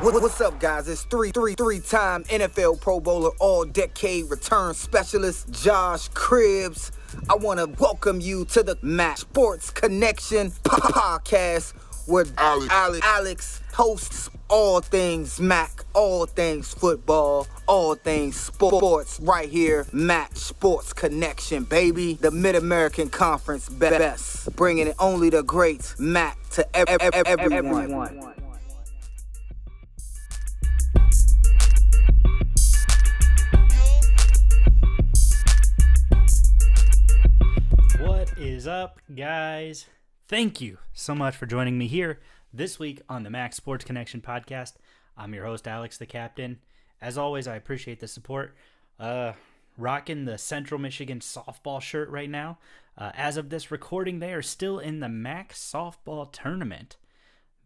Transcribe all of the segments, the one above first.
What's up, guys? It's three-time NFL Pro Bowler, all-decade return specialist, Josh Cribbs. I want to welcome you to the Mac Sports Connection podcast, where Alex hosts all things Mac, all things football, all things sports, right here, Mac Sports Connection, baby. The Mid-American Conference best, bringing it only the great Mac to everyone. What is up, guys? Thank you so much for joining me here this week on the Mac Sports Connection podcast. I'm your host, Alex the Captain. As always, I appreciate the support. Rocking the Central Michigan softball shirt right now. As of this recording, they are still in the Mac softball tournament.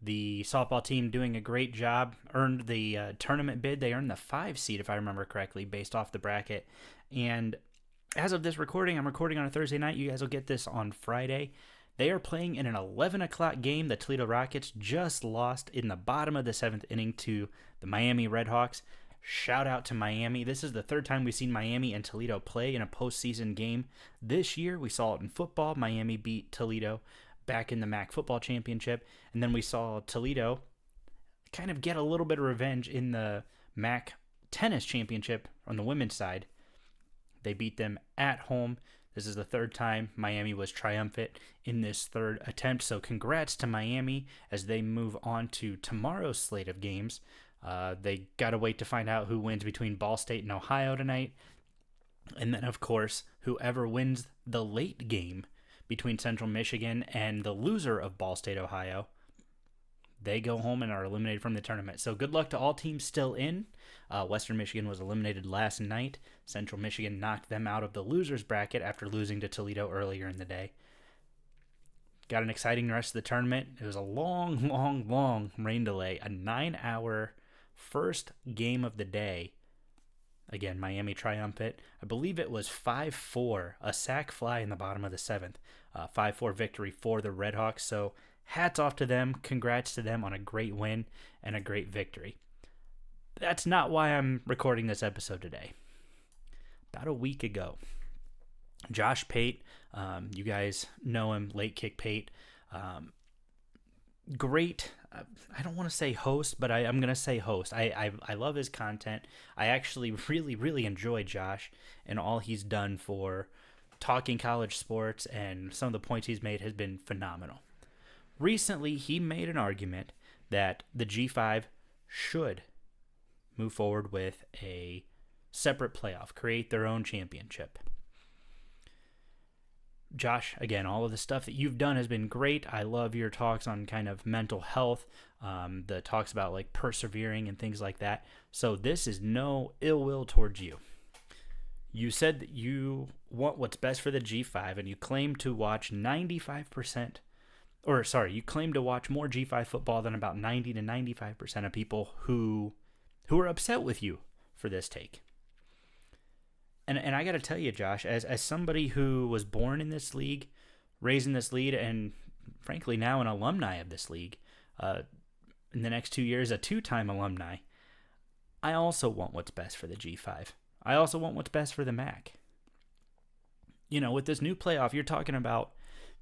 The softball team doing a great job, earned the tournament bid. They earned the 5 seed, if I remember correctly, based off the bracket. And as of this recording, I'm recording on a Thursday night. You guys will get this on Friday. They are playing in an 11 o'clock game. The Toledo Rockets just lost in the bottom of the 7th inning to the Miami Redhawks. Shout out to Miami. This is the third time we've seen Miami and Toledo play in a postseason game this year. We saw it in football. Miami beat Toledo back in the MAC football championship. And then we saw Toledo kind of get a little bit of revenge in the MAC tennis championship on the women's side. They beat them at home. This is the third time Miami was triumphant in this third attempt. So congrats to Miami as they move on to tomorrow's slate of games. They got to wait to find out who wins between Ball State and Ohio tonight. And then, of course, whoever wins the late game between Central Michigan and the loser of Ball State, Ohio, they go home and are eliminated from the tournament. So good luck to all teams still in. Western Michigan was eliminated last night. Central Michigan knocked them out of the losers bracket after losing to Toledo earlier in the day. Got an exciting rest of the tournament. It was a long rain delay. A 9-hour first game of the day. Again, Miami triumphant. I believe it was 5-4, a sack fly in the bottom of the 7th. 5-4 victory for the Redhawks. So hats off to them. Congrats to them on a great win and a great victory. That's not why I'm recording this episode today. About a week ago, Josh Pate, you guys know him, Late Kick Pate, great, I don't want to say host, but I'm going to say host. I love his content. I actually really enjoy Josh and all he's done for talking college sports, and some of the points he's made has been phenomenal. Recently, he made an argument that the G5 should move forward with a separate playoff, create their own championship. Josh, again, all of the stuff that you've done has been great. I love your talks on kind of mental health, the talks about like persevering and things like that. So this is no ill will towards you. You said that you want what's best for the G5, and you claim to watch you claim to watch more G5 football than about 90 to 95% of people who are upset with you for this take. And I got to tell you, Josh, as somebody who was born in this league, raised in this league, and frankly now an alumni of this league, in the next 2 years, a 2-time alumni, I also want what's best for the G5. I also want what's best for the MAC. You know, with this new playoff, you're talking about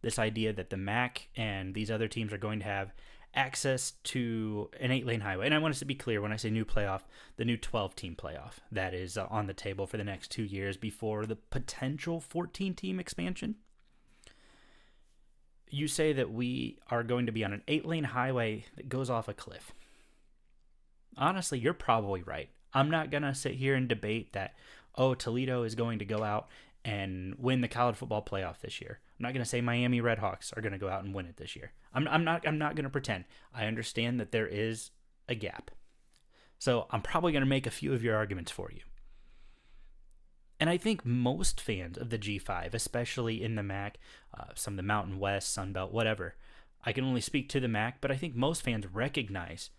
this idea that the MAC and these other teams are going to have access to an 8-lane highway. And I want us to be clear, when I say new playoff, the new 12-team playoff that is on the table for the next 2 years before the potential 14-team expansion. You say that we are going to be on an 8-lane highway that goes off a cliff. Honestly, you're probably right. I'm not going to sit here and debate that, Toledo is going to go out and win the college football playoff this year. I'm not going to say Miami Redhawks are going to go out and win it this year. I'm not going to pretend. I understand that there is a gap. So I'm probably going to make a few of your arguments for you. And I think most fans of the G5, especially in the MAC, some of the Mountain West, Sun Belt, whatever, I can only speak to the MAC, but I think most fans recognize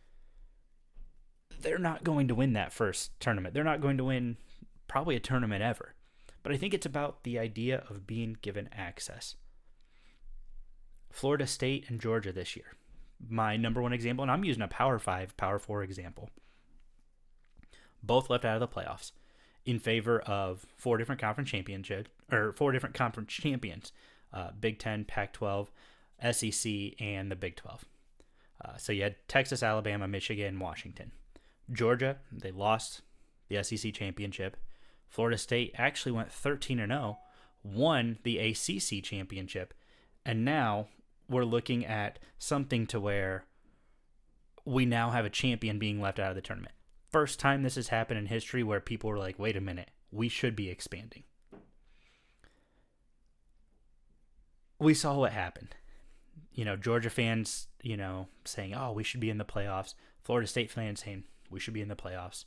they're not going to win that first tournament. They're not going to win probably a tournament ever. But I think it's about the idea of being given access. Florida State and Georgia this year, my number one example, and I'm using a Power 5, Power 4 example. Both left out of the playoffs in favor of four different conference champions, Big 10, Pac-12, SEC, and the Big 12. So you had Texas, Alabama, Michigan, Washington. Georgia, they lost the SEC championship. Florida State actually went 13-0, won the ACC championship, and now we're looking at something to where we now have a champion being left out of the tournament. First time this has happened in history where people were like, wait a minute, we should be expanding. We saw what happened. Georgia fans, saying, oh, we should be in the playoffs. Florida State fans saying, we should be in the playoffs.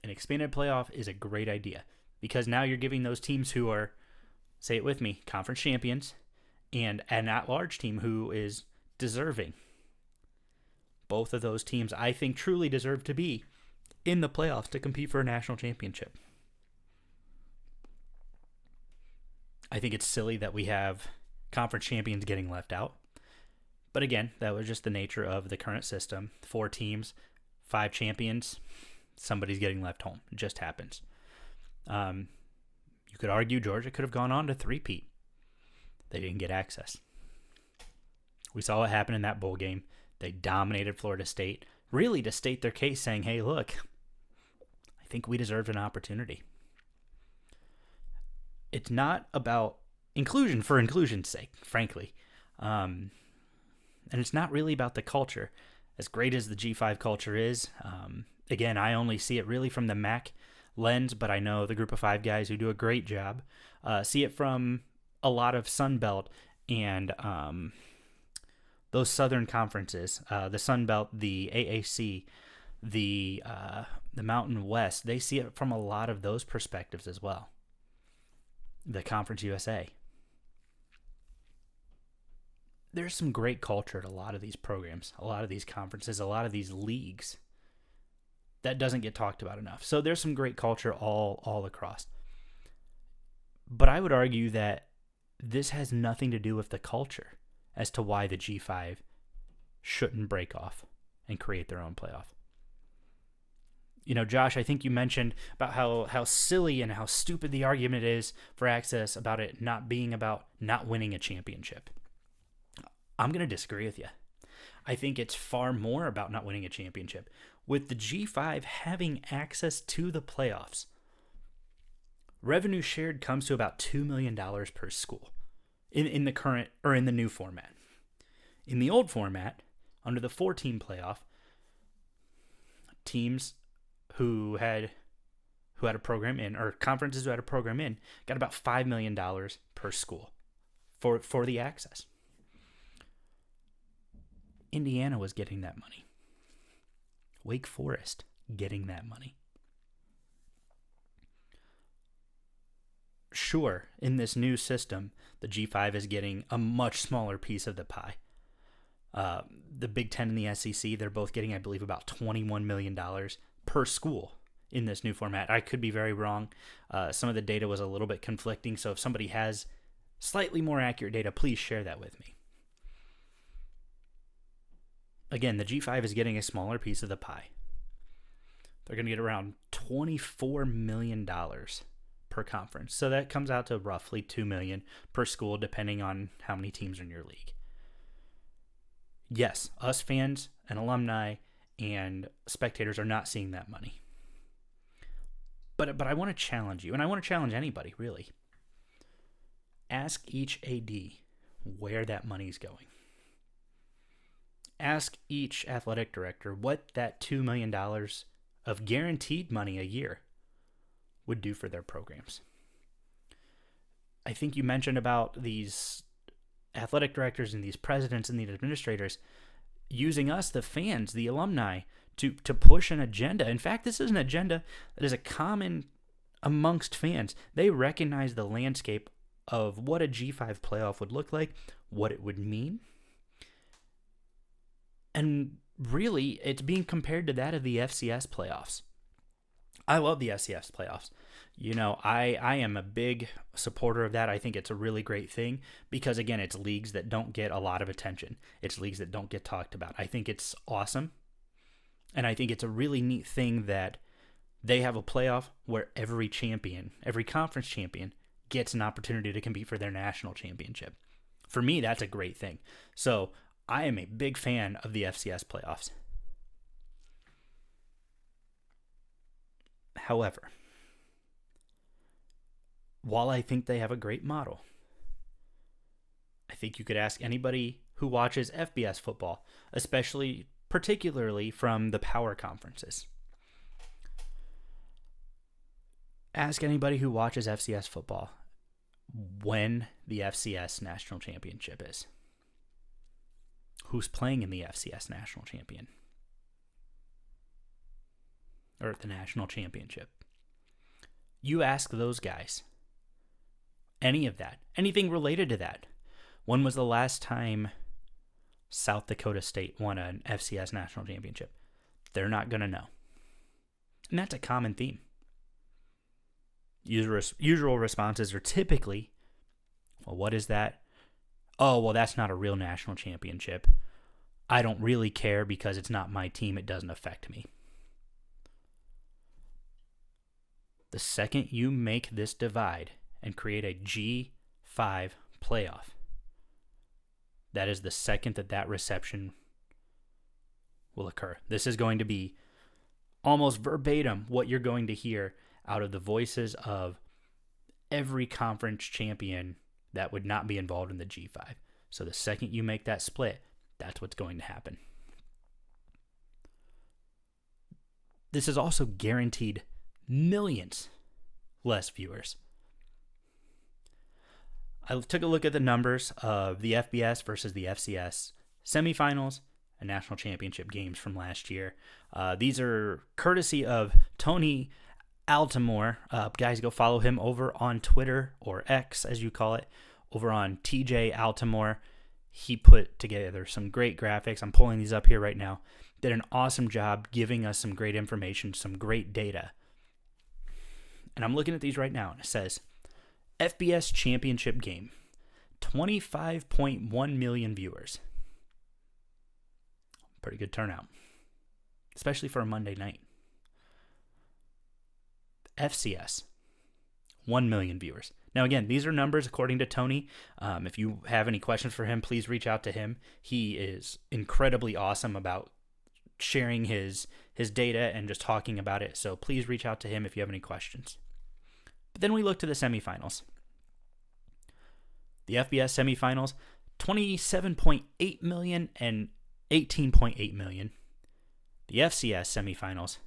An expanded playoff is a great idea because now you're giving those teams who are, say it with me, conference champions and an at-large team who is deserving. Both of those teams, I think, truly deserve to be in the playoffs to compete for a national championship. I think it's silly that we have conference champions getting left out. But again, that was just the nature of the current system. 4 teams, 5 champions, somebody's getting left home. It just happens. You could argue Georgia could have gone on to three-peat. They didn't get access. We saw what happened in that bowl game. They dominated Florida State, really to state their case, saying, hey, look, I think we deserved an opportunity. It's not about inclusion for inclusion's sake, frankly. And it's not really about the culture. As great as the G5 culture is, again, I only see it really from the MAC lens, but I know the group of 5 guys who do a great job see it from a lot of Sun Belt and those Southern conferences, the Sun Belt, the AAC, the Mountain West. They see it from a lot of those perspectives as well. The Conference USA. There's some great culture at a lot of these programs, a lot of these conferences, a lot of these leagues that doesn't get talked about enough. So there's some great culture all across. But I would argue that this has nothing to do with the culture as to why the G5 shouldn't break off and create their own playoff. Josh, I think you mentioned about how silly and how stupid the argument is for access about it not being about not winning a championship. I'm going to disagree with you. I think it's far more about not winning a championship. With the G5 having access to the playoffs, revenue shared comes to about $2 million per school in the current or in the new format. In the old format, under the 4-team playoff, teams who had a program in, or conferences who had a program in, got about $5 million per school for the access. Indiana was getting that money. Wake Forest getting that money. Sure, in this new system, the G5 is getting a much smaller piece of the pie. The Big 10 and the SEC, they're both getting, I believe, about $21 million per school in this new format. I could be very wrong. Some of the data was a little bit conflicting, so if somebody has slightly more accurate data, please share that with me. Again, the G5 is getting a smaller piece of the pie. They're going to get around $24 million per conference. So that comes out to roughly $2 million per school, depending on how many teams are in your league. Yes, us fans and alumni and spectators are not seeing that money. But I want to challenge you, and I want to challenge anybody, really. Ask each AD where that money's going. Ask each athletic director what that $2 million of guaranteed money a year would do for their programs. I think you mentioned about these athletic directors and these presidents and these administrators using us, the fans, the alumni, to push an agenda. In fact, this is an agenda that is a common amongst fans. They recognize the landscape of what a G5 playoff would look like, what it would mean. And really, it's being compared to that of the FCS playoffs. I love the FCS playoffs. I am a big supporter of that. I think it's a really great thing because, again, it's leagues that don't get a lot of attention. It's leagues that don't get talked about. I think it's awesome. And I think it's a really neat thing that they have a playoff where every conference champion, gets an opportunity to compete for their national championship. For me, that's a great thing. So I am a big fan of the FCS playoffs. However, while I think they have a great model, I think you could ask anybody who watches FBS football, particularly from the power conferences. Ask anybody who watches FCS football when the FCS national championship is. Who's playing in the FCS national champion? Or the national championship? You ask those guys. Anything related to that. When was the last time South Dakota State won an FCS national championship? They're not going to know. And that's a common theme. Usual responses are typically, well, what is that? Oh, well, that's not a real national championship. I don't really care because it's not my team. It doesn't affect me. The second you make this divide and create a G5 playoff, that is the second that reception will occur. This is going to be almost verbatim what you're going to hear out of the voices of every conference champion that would not be involved in the G5. So the second you make that split, that's what's going to happen. This is also guaranteed millions less viewers. I took a look at the numbers of the FBS versus the FCS semifinals and national championship games from last year. These are courtesy of Tony Altimore. Guys, go follow him over on Twitter, or X as you call it, over on TJ Altimore. He put together some great graphics. I'm pulling these up here right now. Did an awesome job giving us some great information, some great data. And I'm looking at these right now, and it says FBS championship game, 25.1 million viewers. Pretty good turnout, especially for a Monday night. FCS, 1 million viewers. Now, again, these are numbers according to Tony. If you have any questions for him, please reach out to him. He is incredibly awesome about sharing his data and just talking about it. So please reach out to him if you have any questions. But then we look to the semifinals. The FBS semifinals, 27.8 million and 18.8 million. The FCS semifinals,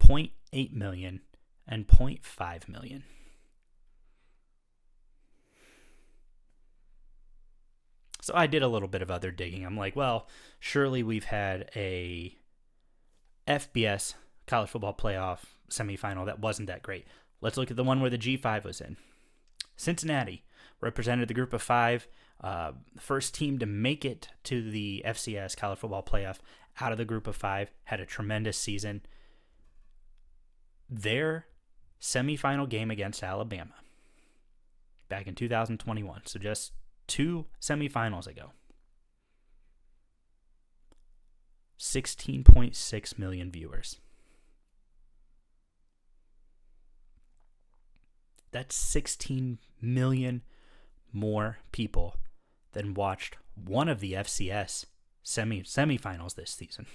0.8 million and 0.5 million. So I did a little bit of other digging. I'm like, well, surely we've had a FBS college football playoff semifinal that wasn't that great. Let's look at the one where the G5 was in. Cincinnati represented the group of five, first team to make it to the FCS college football playoff out of the group of five, had a tremendous season. Their semifinal game against Alabama back in 2021, so just 2 semifinals ago, 16.6 million viewers. That's 16 million more people than watched one of the FCS semifinals this season.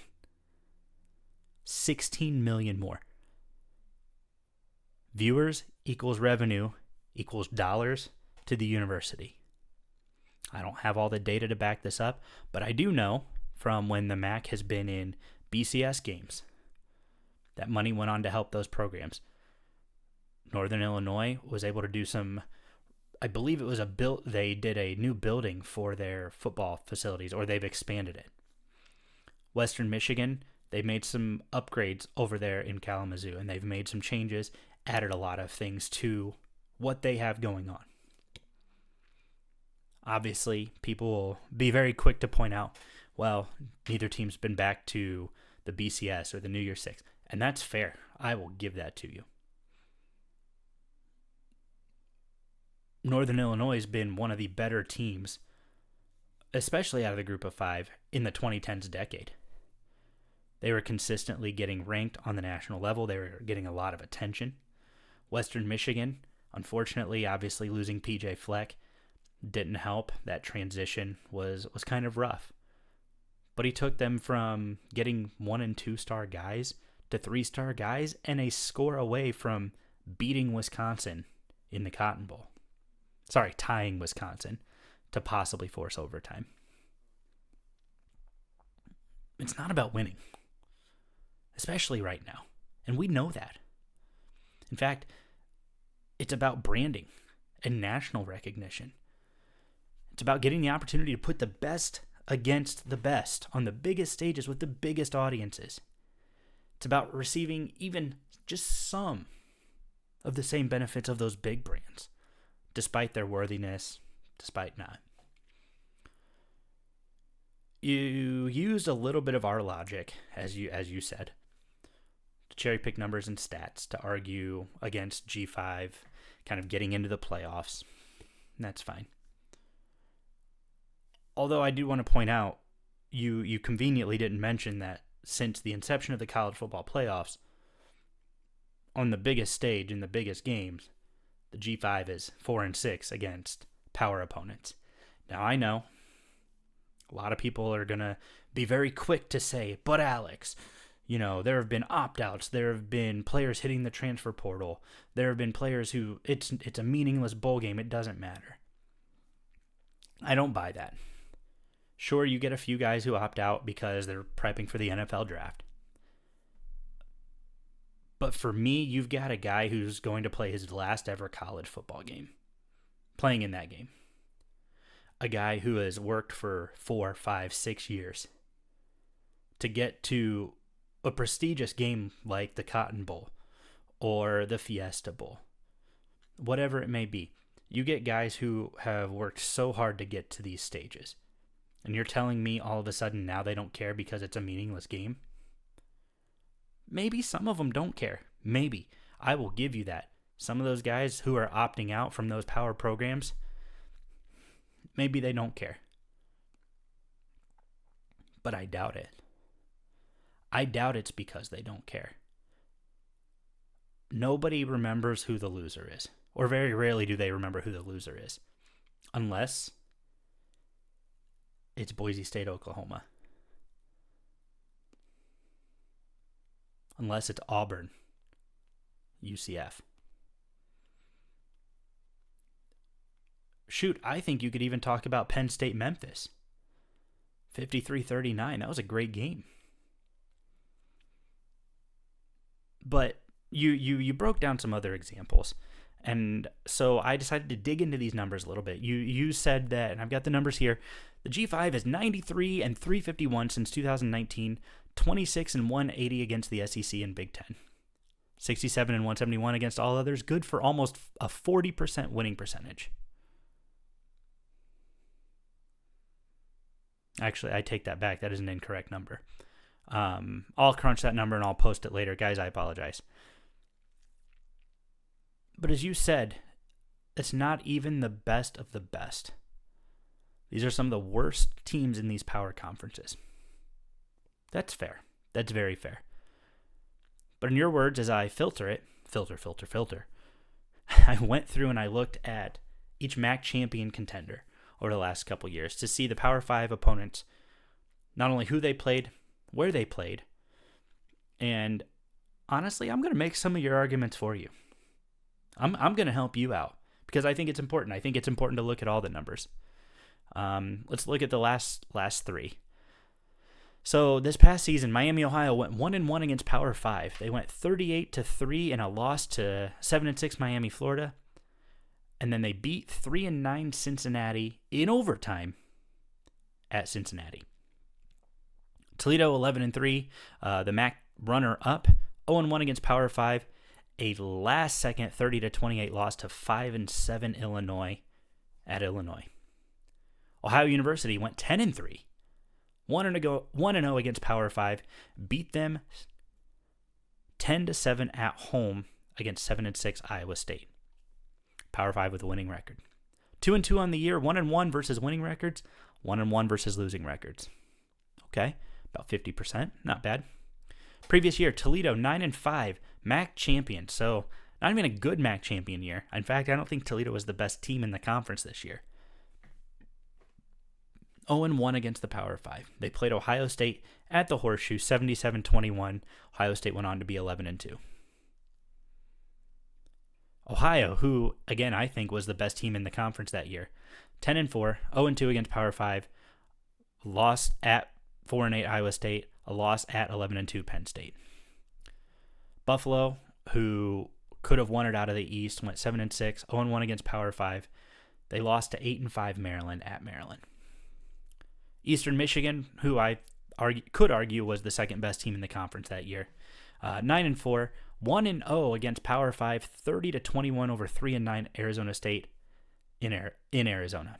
16 million more. Viewers equals revenue equals dollars to the university. I don't have all the data to back this up, but I do know from when the MAC has been in BCS games that money went on to help those programs. Northern Illinois was able to do some, I believe it was they did a new building for their football facilities, or they've expanded it. Western Michigan, they made some upgrades over there in Kalamazoo, and they've made some changes, added a lot of things to what they have going on. Obviously, people will be very quick to point out, well, neither team's been back to the BCS or the New Year's Six, and that's fair. I will give that to you. Northern Illinois has been one of the better teams, especially out of the group of five, in the 2010s decade. They were consistently getting ranked on the national level. They were getting a lot of attention. Western Michigan, unfortunately, obviously losing PJ Fleck didn't help. That transition was kind of rough. But he took them from getting 1 and 2 star guys to 3-star guys and a score away from beating Wisconsin in the Cotton Bowl. Sorry, tying Wisconsin to possibly force overtime. It's not about winning, especially right now. And we know that. In fact, it's about branding and national recognition. It's about getting the opportunity to put the best against the best on the biggest stages with the biggest audiences. It's about receiving even just some of the same benefits of those big brands, despite their worthiness, despite not. You used a little bit of our logic, as you said, to cherry pick numbers and stats to argue against G5 kind of getting into the playoffs. And that's fine. Although I do want to point out, you conveniently didn't mention that since the inception of the college football playoffs, on the biggest stage in the biggest games, the G5 is 4-6 against power opponents. Now I know a lot of people are going to be very quick to say, but Alex, there have been opt-outs. There have been players hitting the transfer portal. There have been players who, it's a meaningless bowl game. It doesn't matter. I don't buy that. Sure, you get a few guys who opt out because they're prepping for the NFL draft. But for me, you've got a guy who's going to play his last ever college football game, playing in that game. A guy who has worked for 4, 5, 6 years to get to a prestigious game like the Cotton Bowl or the Fiesta Bowl, whatever it may be. You get guys who have worked so hard to get to these stages. And you're telling me all of a sudden now they don't care because it's a meaningless game? Maybe some of them don't care. Maybe. I will give you that. Some of those guys who are opting out from those power programs, maybe they don't care. But I doubt it. I doubt it's because they don't care. Nobody remembers who the loser is. Or very rarely do they remember who the loser is. Unless it's Boise State, Oklahoma. Unless it's Auburn, UCF. Shoot, I think you could even talk about Penn State, Memphis. 53-39. That was a great game. But you broke down some other examples. And so I decided to dig into these numbers a little bit. You said that, and I've got the numbers here, the G5 is 93-351 since 2019, 26-180 against the SEC and Big Ten, 67-171 against all others, good for almost a 40% winning percentage. Actually, I take that back. That is an incorrect number. I'll crunch that number and I'll post it later. Guys, I apologize. But as you said, it's not even the best of the best. These are some of the worst teams in these power conferences. That's fair. That's very fair. But in your words, as I filter, I went through and I looked at each MAC champion contender over the last couple years to see the Power 5 opponents, not only who they played, where they played, and honestly, I'm going to make some of your arguments for you. I'm going to help you out because I think it's important. I think it's important to look at all the numbers. Let's look at the last three. So this past season, Miami, Ohio went 1-1 against Power 5. They went 38-3 in a loss to 7-6 Miami, Florida. And then they beat 3-9 Cincinnati in overtime at Cincinnati. Toledo 11-3, the MAC runner-up, 0-1 against Power 5. A last-second 30-28 loss to 5-7 Illinois at Illinois. Ohio University went 10-3, 1-0 against Power 5, beat them 10-7 at home against 7-6 Iowa State. Power 5 with a winning record. 2-2 on the year, 1-1 versus winning records, 1-1 versus losing records. Okay, about 50%, not bad. Previous year, Toledo 9-5, MAC champion. So not even a good MAC champion year. In fact, I don't think Toledo was the best team in the conference this year. 0-1 against the Power 5. They played Ohio State at the Horseshoe, 77-21. Ohio State went on to be 11-2. Ohio, who, again, I think was the best team in the conference that year, 10-4, 0-2 against Power 5, lost at 4-8 Iowa State, a loss at 11-2 Penn State. Buffalo, who could have won it out of the East, went 7-6, 0-1 against Power 5. They lost to 8-5 Maryland at Maryland. Eastern Michigan, who I could argue was the second best team in the conference that year, 9-4, 1-0 against Power 5, 30-21 over 3-9 Arizona State in Arizona.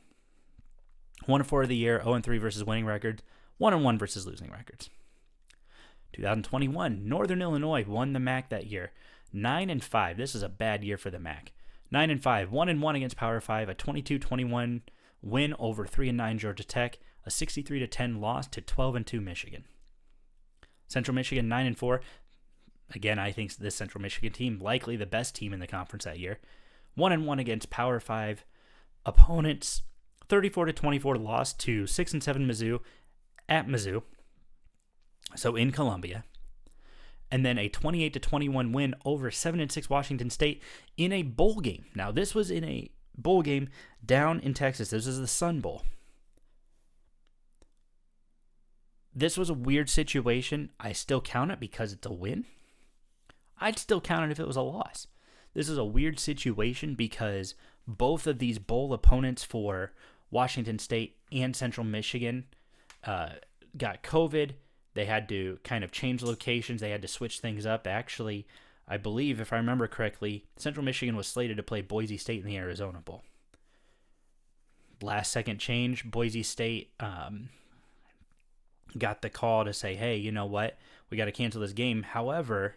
1-4 of the year, 0-3 versus winning records, 1-1 versus losing records. 2021, Northern Illinois won the MAC that year, 9-5. This is a bad year for the MAC. 9-5, 1-1 against Power 5, a 22-21 win over 3-9 Georgia Tech, a 63-10 loss to 12-2 Michigan. Central Michigan 9-4. Again, I think this Central Michigan team likely the best team in the conference that year. 1-1 against Power 5 opponents. 34-24 loss to 6-7 Mizzou at Mizzou. So in Columbia. And then a 28-21 win over 7-6 Washington State in a bowl game. Now, this was in a bowl game down in Texas. This is the Sun Bowl. This was a weird situation. I still count it because it's a win. I'd still count it if it was a loss. This is a weird situation because both of these bowl opponents for Washington State and Central Michigan got COVID. They had to kind of change locations. They had to switch things up. Actually, I believe, if I remember correctly, Central Michigan was slated to play Boise State in the Arizona Bowl. Last second change, Boise State got the call to say, hey, you know what? We got to cancel this game. However,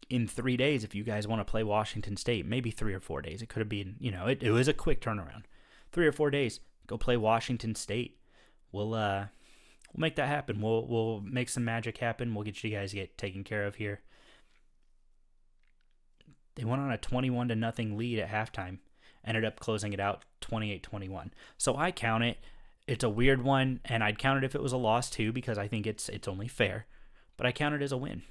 in 3 days, if you guys want to play Washington State, maybe 3 or 4 days, it could have been, it was a quick turnaround. 3 or 4 days, go play Washington State. We'll make that happen. We'll make some magic happen. We'll get you guys taken care of here. They went on a 21-0 lead at halftime. Ended up closing it out 28-21. So I count it. It's a weird one, and I'd count it if it was a loss too, because I think it's only fair. But I count it as a win.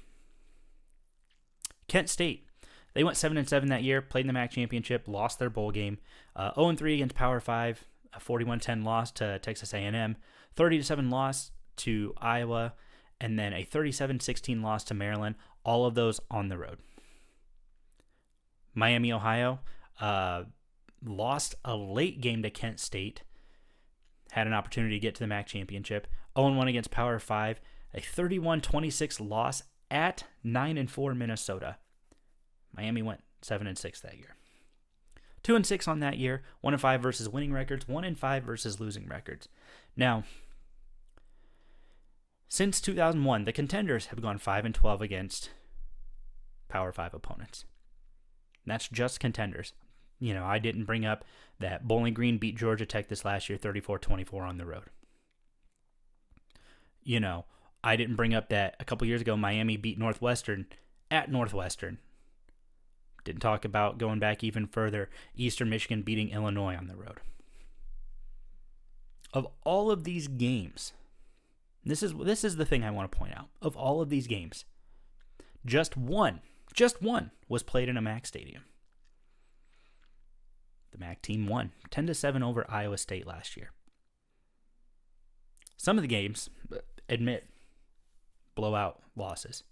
Kent State, they went 7-7 that year, played in the MAC championship, lost their bowl game. 0-3 against Power 5, a 41-10 loss to Texas A&M, 30-7 loss to Iowa, and then a 37-16 loss to Maryland. All of those on the road. Miami, Ohio, lost a late game to Kent State. Had an opportunity to get to the MAC championship. 0-1 against Power 5, a 31-26 loss at 9-4 Minnesota. Miami went 7-6 that year. 2-6 on that year. 1-5 versus winning records. 1-5 versus losing records. Now, since 2001, the contenders have gone 5-12 against Power 5 opponents. And that's just contenders. I didn't bring up that Bowling Green beat Georgia Tech this last year 34-24 on the road. I didn't bring up that a couple years ago Miami beat Northwestern at Northwestern. Didn't talk about going back even further, Eastern Michigan beating Illinois on the road. Of all of these games, this is the thing I want to point out. Of all of these games, just one was played in a MAC stadium. The MAC team won 10-7 over Iowa State last year. Some of the games, admit, blowout losses.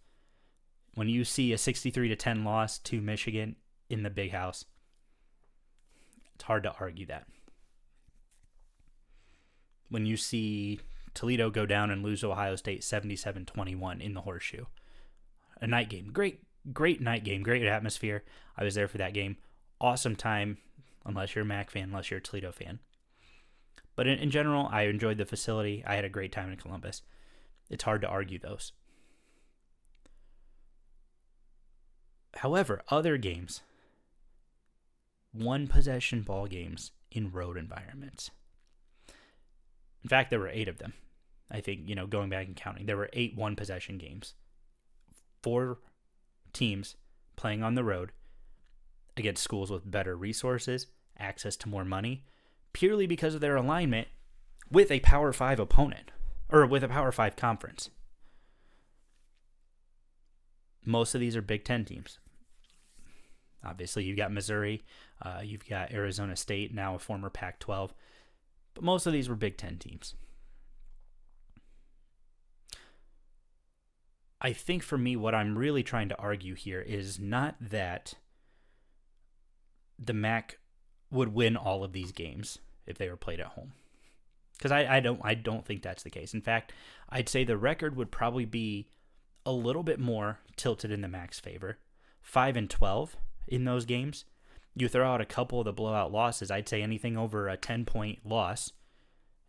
When you see a 63-10 loss to Michigan in the Big House, it's hard to argue that. When you see Toledo go down and lose to Ohio State 77-21 in the Horseshoe, a night game, great night game, great atmosphere. I was there for that game. Awesome time, unless you're a MAC fan, unless you're a Toledo fan. But in general, I enjoyed the facility. I had a great time in Columbus. It's hard to argue those. However, other games, one-possession ball games in road environments. In fact, there were 8 of them. I think, going back and counting, there were 8 one-possession games. 4 teams playing on the road against schools with better resources, access to more money, purely because of their alignment with a Power 5 opponent, or with a Power 5 conference. Most of these are Big Ten teams. Obviously, you've got Missouri, you've got Arizona State, now a former Pac-12, but most of these were Big Ten teams. I think for me, what I'm really trying to argue here is not that the MAC would win all of these games if they were played at home, because I don't think that's the case. In fact, I'd say the record would probably be a little bit more tilted in the MAC's favor. 5-12 in those games. You throw out a couple of the blowout losses, I'd say anything over a 10-point loss,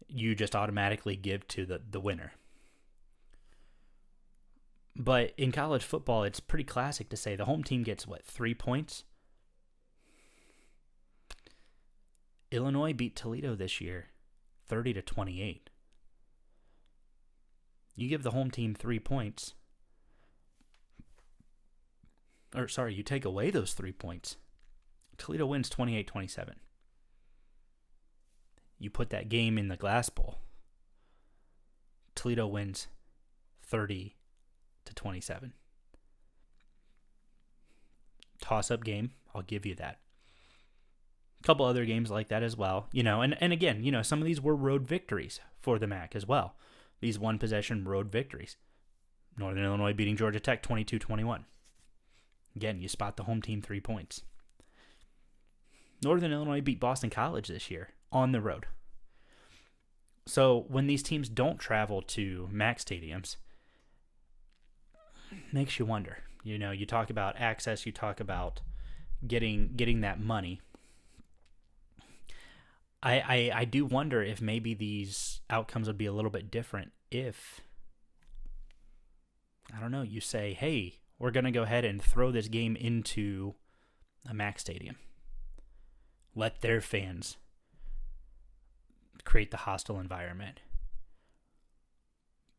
you just automatically give to the winner. But in college football, it's pretty classic to say the home team gets, 3 points? Illinois beat Toledo this year 30-28. You give the home team 3 points. You take away those 3 points. Toledo wins 28-27. You put that game in the Glass Bowl. Toledo wins 30-27. Toss-up game, I'll give you that. A couple other games like that as well. And again, some of these were road victories for the MAC as well. These one-possession road victories. Northern Illinois beating Georgia Tech 22-21. Again, you spot the home team 3 points. Northern Illinois beat Boston College this year on the road. So when these teams don't travel to MAC stadiums, makes you wonder. You talk about access, you talk about getting that money. I do wonder if maybe these outcomes would be a little bit different if, I don't know, you say, hey, we're going to go ahead and throw this game into a MAC stadium. Let their fans create the hostile environment.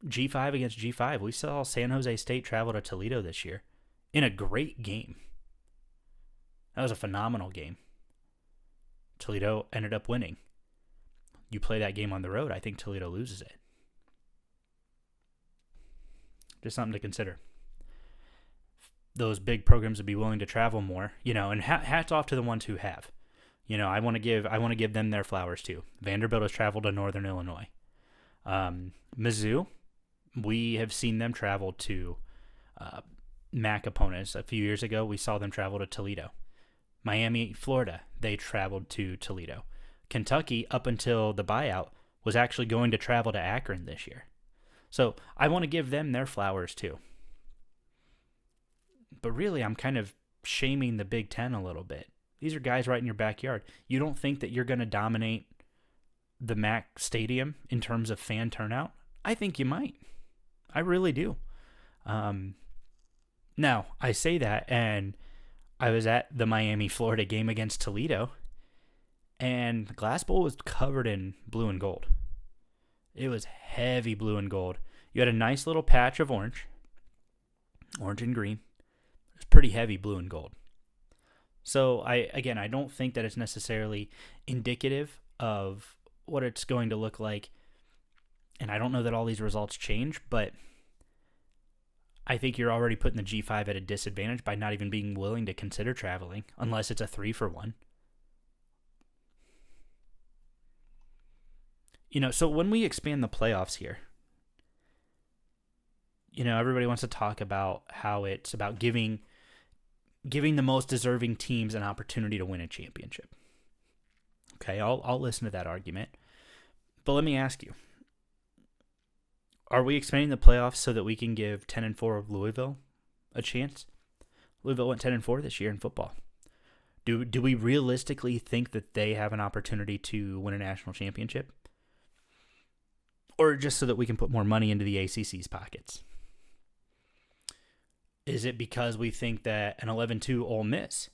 G5 against G5. We saw San Jose State travel to Toledo this year in a great game. That was a phenomenal game. Toledo ended up winning. You play that game on the road, I think Toledo loses it. Just something to consider. Those big programs would be willing to travel more, and hats off to the ones who have. I want to give them their flowers too. Vanderbilt has traveled to Northern Illinois. Mizzou, we have seen them travel to MAC opponents. A few years ago, we saw them travel to Toledo. Miami, Florida, they traveled to Toledo. Kentucky, up until the buyout, was actually going to travel to Akron this year. So I want to give them their flowers too. But really, I'm kind of shaming the Big Ten a little bit. These are guys right in your backyard. You don't think that you're going to dominate the MAC stadium in terms of fan turnout? I think you might. I really do. Now, I say that, and I was at the Miami, Florida game against Toledo, and the Glass Bowl was covered in blue and gold. It was heavy blue and gold. You had a nice little patch of orange and green. It was pretty heavy blue and gold. So, I don't think that it's necessarily indicative of what it's going to look like. And I don't know that all these results change, but I think you're already putting the G5 at a disadvantage by not even being willing to consider traveling, unless it's a 3-for-1. So when we expand the playoffs here, everybody wants to talk about how it's about giving the most deserving teams an opportunity to win a championship. Okay, I'll listen to that argument. But let me ask you, are we expanding the playoffs so that we can give 10-4 of Louisville a chance? Louisville went 10-4 this year in football. Do we realistically think that they have an opportunity to win a national championship? Or just so that we can put more money into the ACC's pockets? Is it because we think that an 11-2 Ole Miss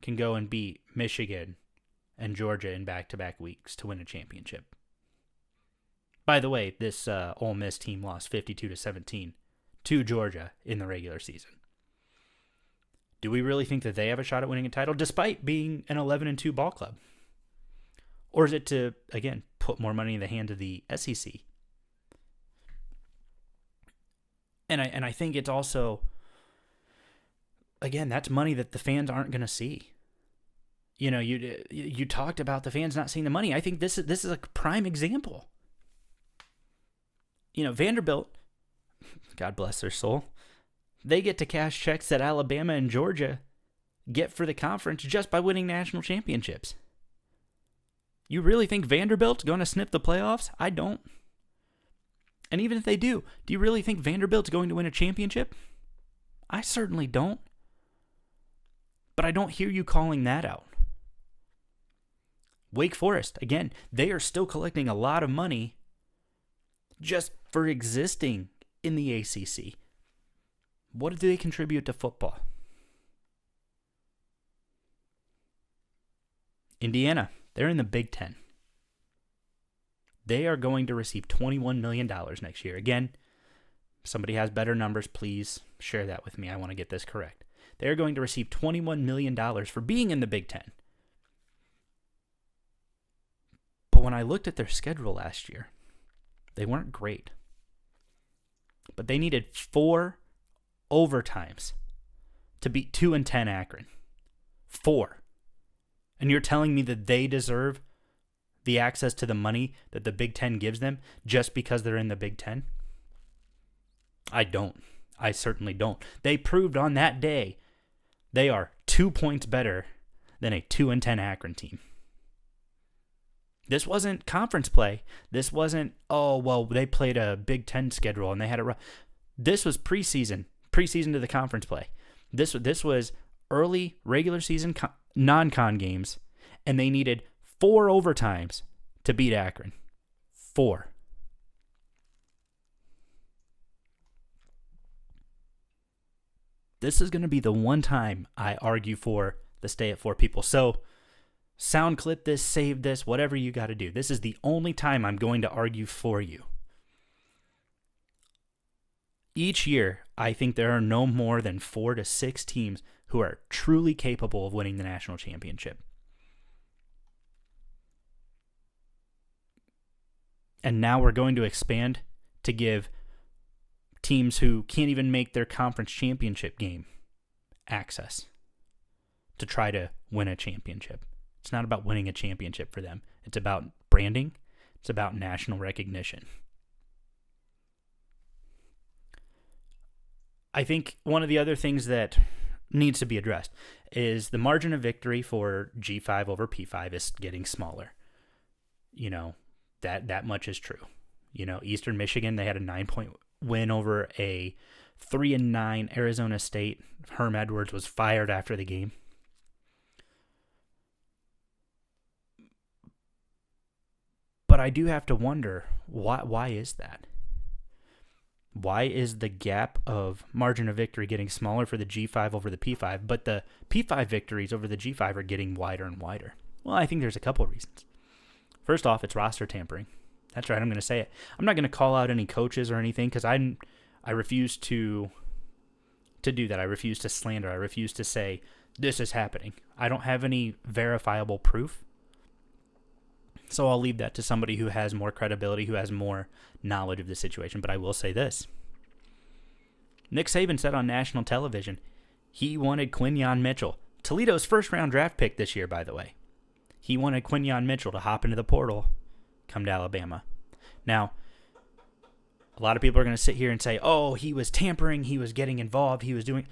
can go and beat Michigan, and Georgia in back-to-back weeks to win a championship. By the way, this Ole Miss team lost 52-17 to Georgia in the regular season. Do we really think that they have a shot at winning a title despite being an 11-2 ball club? Or is it to, again, put more money in the hands of the SEC? And I think it's also, again, that's money that the fans aren't going to see. You know, you talked about the fans not seeing the money. I think this is a prime example. You know, Vanderbilt, God bless their soul, they get to cash checks that Alabama and Georgia get for the conference just by winning national championships. You really think Vanderbilt's going to snip the playoffs? I don't. And even if they do you really think Vanderbilt's going to win a championship? I certainly don't. But I don't hear you calling that out. Wake Forest, again, they are still collecting a lot of money just for existing in the ACC. What do they contribute to football? Indiana, they're in the Big Ten. They are going to receive $21 million next year. Again, if somebody has better numbers, please share that with me. I want to get this correct. They're going to receive $21 million for being in the Big Ten. But when I looked at their schedule last year, they weren't great. But they needed 4 overtimes to beat 2-10 Akron. 4. And you're telling me that they deserve the access to the money that the Big Ten gives them just because they're in the Big Ten? I don't. I certainly don't. They proved on that day they are 2 points better than a 2-10 Akron team. This wasn't conference play. This wasn't, they played a Big Ten schedule and they had it rough. This was preseason to the conference play. This was early regular season non-con games, and they needed 4 overtimes to beat Akron. 4. This is going to be the one time I argue for the stay at 4 people. So, sound clip this, save this, whatever you got to do. This is the only time I'm going to argue for you. Each year, I think there are no more than 4 to 6 teams who are truly capable of winning the national championship. And now we're going to expand to give teams who can't even make their conference championship game access to try to win a championship. It's not about winning a championship for them. It's about branding. It's about national recognition. I think one of the other things that needs to be addressed is the margin of victory for G5 over P5 is getting smaller. You know, that much is true. You know, Eastern Michigan, they had a 9-point win over a 3-9 Arizona State. Herm Edwards was fired after the game. But I do have to wonder, why is that? Why is the gap of margin of victory getting smaller for the G5 over the P5, but the P5 victories over the G5 are getting wider and wider? Well, I think there's a couple of reasons. First off, it's roster tampering. That's right, I'm going to say it. I'm not going to call out any coaches or anything because I refuse to do that. I refuse to slander. I refuse to say this is happening. I don't have any verifiable proof. So I'll leave that to somebody who has more credibility, who has more knowledge of the situation. But I will say this. Nick Saban said on national television he wanted Quinyon Mitchell, Toledo's first-round draft pick this year, by the way. He wanted Quinyon Mitchell to hop into the portal, come to Alabama. Now, a lot of people are going to sit here and say, oh, he was tampering, he was getting involved, he was doing...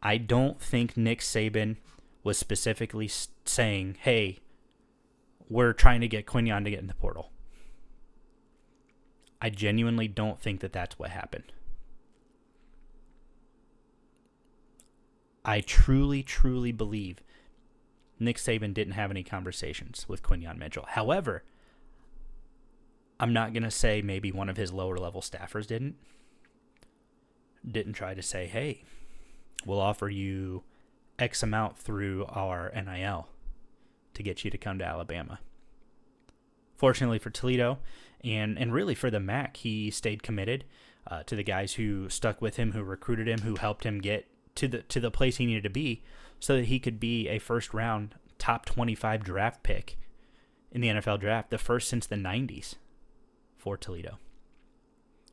I don't think Nick Saban was specifically saying, hey, we're trying to get Quinyon to get in the portal. I genuinely don't think that that's what happened. I truly, truly believe Nick Saban didn't have any conversations with Quinyon Mitchell. However, I'm not going to say maybe one of his lower-level staffers didn't try to say, hey, we'll offer you X amount through our NIL to get you to come to Alabama. Fortunately for Toledo, and really for the MAC, he stayed committed to the guys who stuck with him, who recruited him, who helped him get to the place he needed to be so that he could be a first-round top 25 draft pick in the NFL draft, the first since the 90s for Toledo.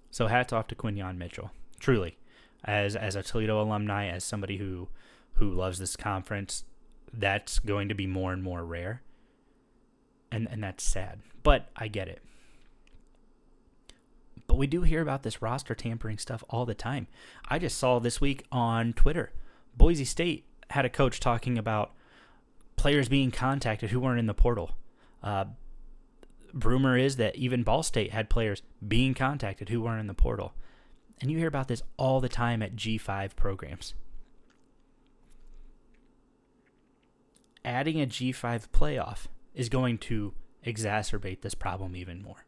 So hats off to Quinyon Mitchell, truly. As a Toledo alumni, as somebody who loves this conference, that's going to be more and more rare. And that's sad. But I get it. But we do hear about this roster tampering stuff all the time. I just saw this week on Twitter, Boise State had a coach talking about players being contacted who weren't in the portal. Rumor is that even Ball State had players being contacted who weren't in the portal. And you hear about this all the time at G5 programs. Adding a G5 playoff is going to exacerbate this problem even more.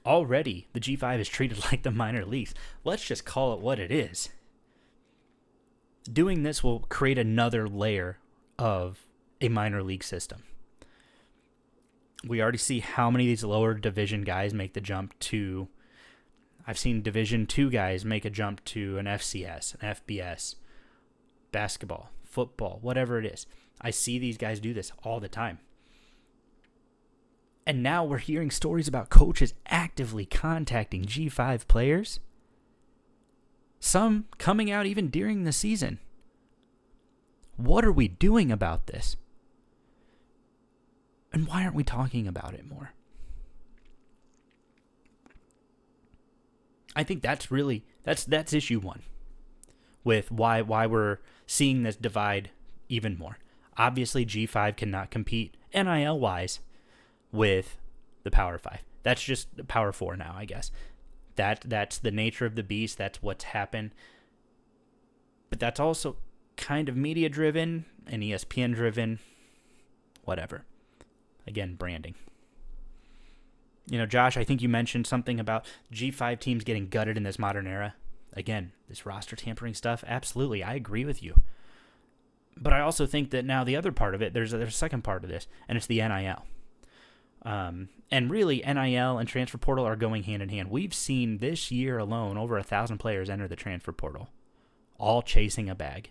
Already, the G5 is treated like the minor leagues. Let's just call it what it is. Doing this will create another layer of a minor league system. We already see how many of these lower division guys make the jump to... I've seen Division II guys make a jump to an FCS, an FBS, basketball, football, whatever it is. I see these guys do this all the time. And now we're hearing stories about coaches actively contacting G5 players. Some coming out even during the season. What are we doing about this? And why aren't we talking about it more? I think that's really, that's issue one with why we're seeing this divide even more. Obviously, G5 cannot compete NIL-wise with the Power 5. That's just Power 4 now, I guess. That's the nature of the beast. That's what's happened. But that's also kind of media-driven and ESPN-driven, whatever. Again, branding. You know, Josh, I think you mentioned something about G5 teams getting gutted in this modern era. Again, this roster tampering stuff, absolutely, I agree with you. But I also think that now the other part of it, there's a second part of this, and it's the NIL. And really, NIL and transfer portal are going hand in hand. We've seen this year alone over 1,000 players enter the transfer portal, all chasing a bag.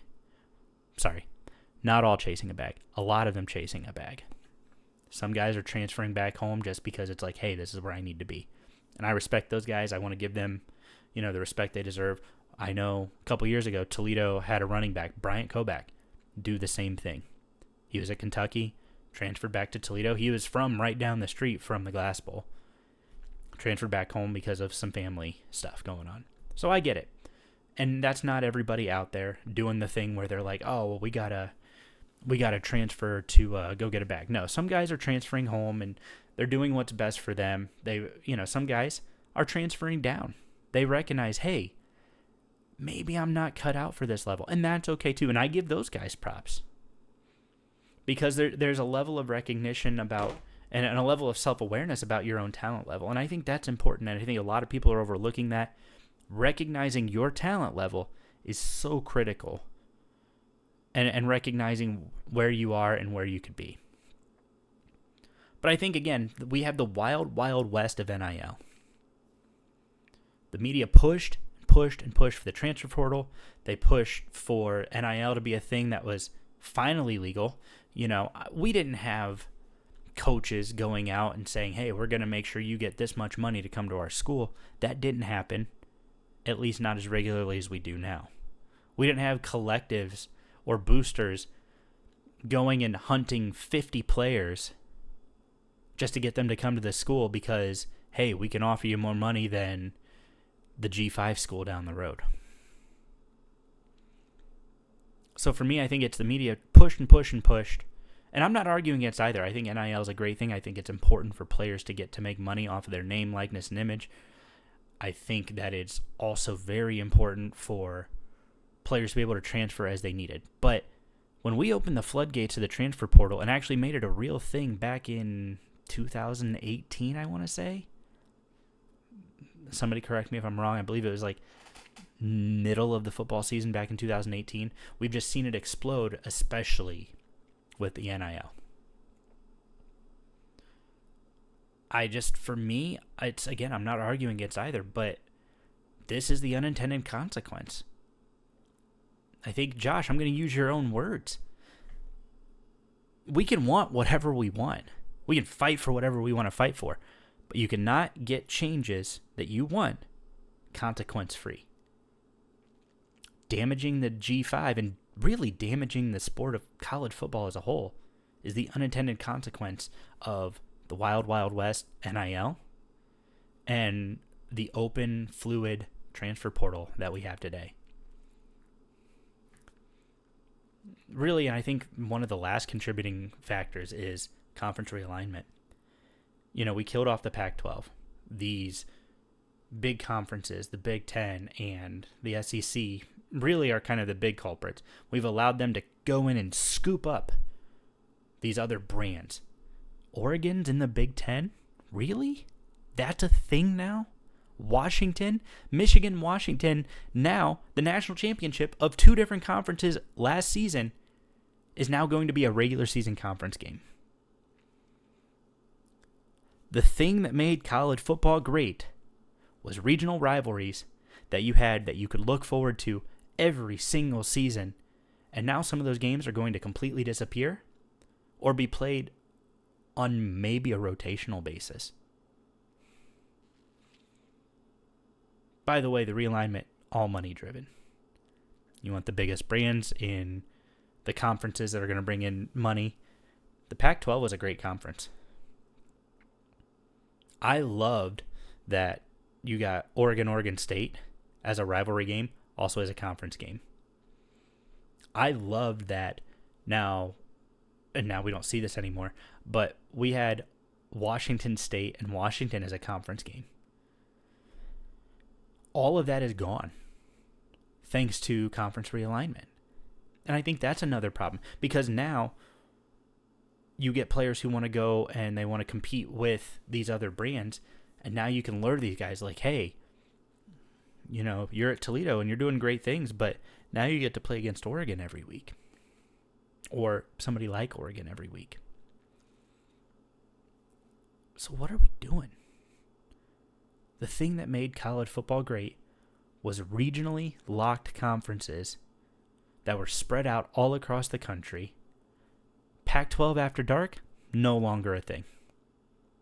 Sorry, not all chasing a bag. A lot of them chasing a bag. Some guys are transferring back home just because it's like, hey, this is where I need to be. And I respect those guys. I want to give them, the respect they deserve. I know a couple years ago, Toledo had a running back, Bryant Koback, do the same thing. He was at Kentucky, transferred back to Toledo. He was from right down the street from the Glass Bowl. Transferred back home because of some family stuff going on. So I get it. And that's not everybody out there doing the thing where they're like, oh, well, we gotta transfer to go get a bag. No, some guys are transferring home and they're doing what's best for them. Some guys are transferring down. They recognize, hey, maybe I'm not cut out for this level. And that's okay too. And I give those guys props. Because there's a level of recognition about and a level of self-awareness about your own talent level. And I think that's important. And I think a lot of people are overlooking that. Recognizing your talent level is so critical. And recognizing where you are and where you could be. But I think, again, we have the wild, wild west of NIL. The media pushed for the transfer portal. They pushed for NIL to be a thing that was finally legal. We didn't have coaches going out and saying, hey, we're going to make sure you get this much money to come to our school. That didn't happen, at least not as regularly as we do now. We didn't have collectives or boosters going and hunting 50 players just to get them to come to the school because, hey, we can offer you more money than the G5 school down the road. So for me, I think it's the media pushed. And I'm not arguing against either. I think NIL is a great thing. I think it's important for players to get to make money off of their name, likeness, and image. I think that it's also very important for players to be able to transfer as they needed. But when we opened the floodgates of the transfer portal and actually made it a real thing back in 2018, I want to say. Somebody correct me if I'm wrong. I believe it was like middle of the football season back in 2018. We've just seen it explode, especially with the NIL. For me, it's, again, I'm not arguing against either, but this is the unintended consequence. I think, Josh, I'm going to use your own words. We can want whatever we want. We can fight for whatever we want to fight for, but you cannot get changes that you want consequence-free. Damaging the G5 and really damaging the sport of college football as a whole is the unintended consequence of the Wild Wild West NIL and the open, fluid transfer portal that we have today. Really, and I think one of the last contributing factors is conference realignment. We killed off the Pac-12. These big conferences, the Big Ten and the SEC, really are kind of the big culprits. We've allowed them to go in and scoop up these other brands. Oregon's in the Big Ten? Really? That's a thing now? Washington, Michigan, Washington, now the national championship of two different conferences last season is now going to be a regular season conference game. The thing that made college football great was regional rivalries that you had that you could look forward to every single season. And now some of those games are going to completely disappear or be played on maybe a rotational basis. By the way, the realignment, all money driven. You want the biggest brands in the conferences that are going to bring in money. The Pac-12 was a great conference. I loved that you got Oregon State as a rivalry game, also as a conference game. I loved that now we don't see this anymore, but we had Washington State and Washington as a conference game. All of that is gone thanks to conference realignment. And I think that's another problem because now you get players who want to go and they want to compete with these other brands. And now you can lure these guys like, hey, you're at Toledo and you're doing great things, but now you get to play against Oregon every week or somebody like Oregon every week. So what are we doing? The thing that made college football great was regionally locked conferences that were spread out all across the country. Pac-12 after dark, no longer a thing.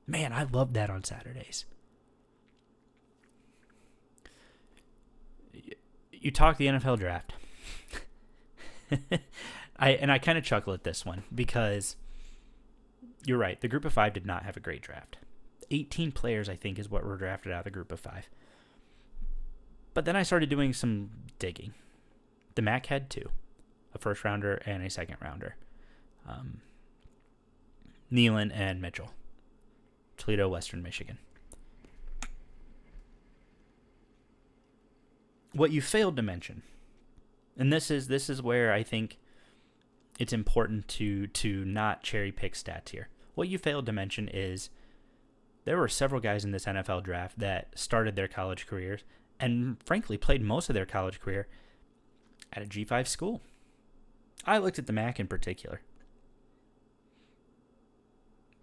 Man, I loved that on Saturdays. You talk the NFL draft. I kind of chuckle at this one because you're right. The group of five did not have a great draft. 18 players, I think, is what were drafted out of the group of five. But then I started doing some digging. The MAC had two, a first rounder and a second rounder. Nealon and Mitchell. Toledo, Western Michigan. What you failed to mention, and this is where I think it's important to not cherry pick stats here. What you failed to mention is there were several guys in this NFL draft that started their college careers and frankly played most of their college career at a G5 school. I looked at the MAC in particular.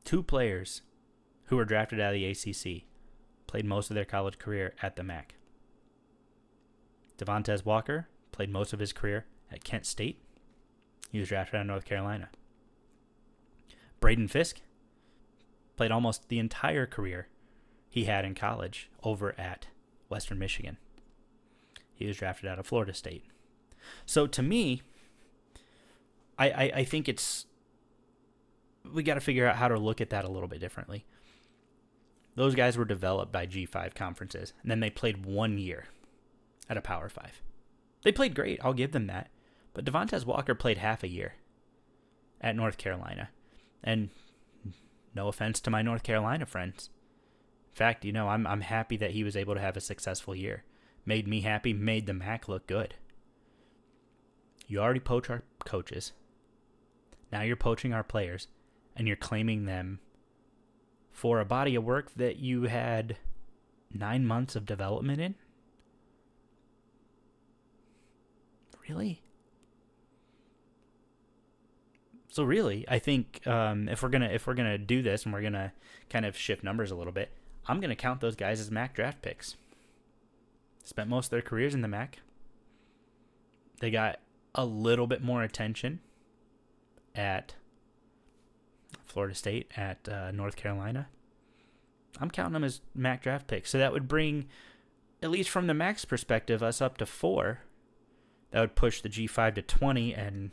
Two players who were drafted out of the ACC played most of their college career at the MAC. Devontae Walker played most of his career at Kent State. He was drafted out of North Carolina. Braden Fisk played almost the entire career he had in college over at Western Michigan. He was drafted out of Florida State. So to me, I think we got to figure out how to look at that a little bit differently. Those guys were developed by G5 conferences, and then they played 1 year at a Power 5. They played great, I'll give them that. But Devontae Walker played half a year at North Carolina. And no offense to my North Carolina friends. In fact, I'm happy that he was able to have a successful year. Made me happy, made the MAC look good. You already poach our coaches. Now you're poaching our players, and you're claiming them for a body of work that you had 9 months of development in? Really? So really, I think if we're gonna do this and we're gonna kind of shift numbers a little bit, I'm gonna count those guys as MAC draft picks. Spent most of their careers in the MAC. They got a little bit more attention at Florida State, at North Carolina. I'm counting them as MAC draft picks. So that would bring, at least from the MAC's perspective, us up to 4. That would push the G5 to 20 and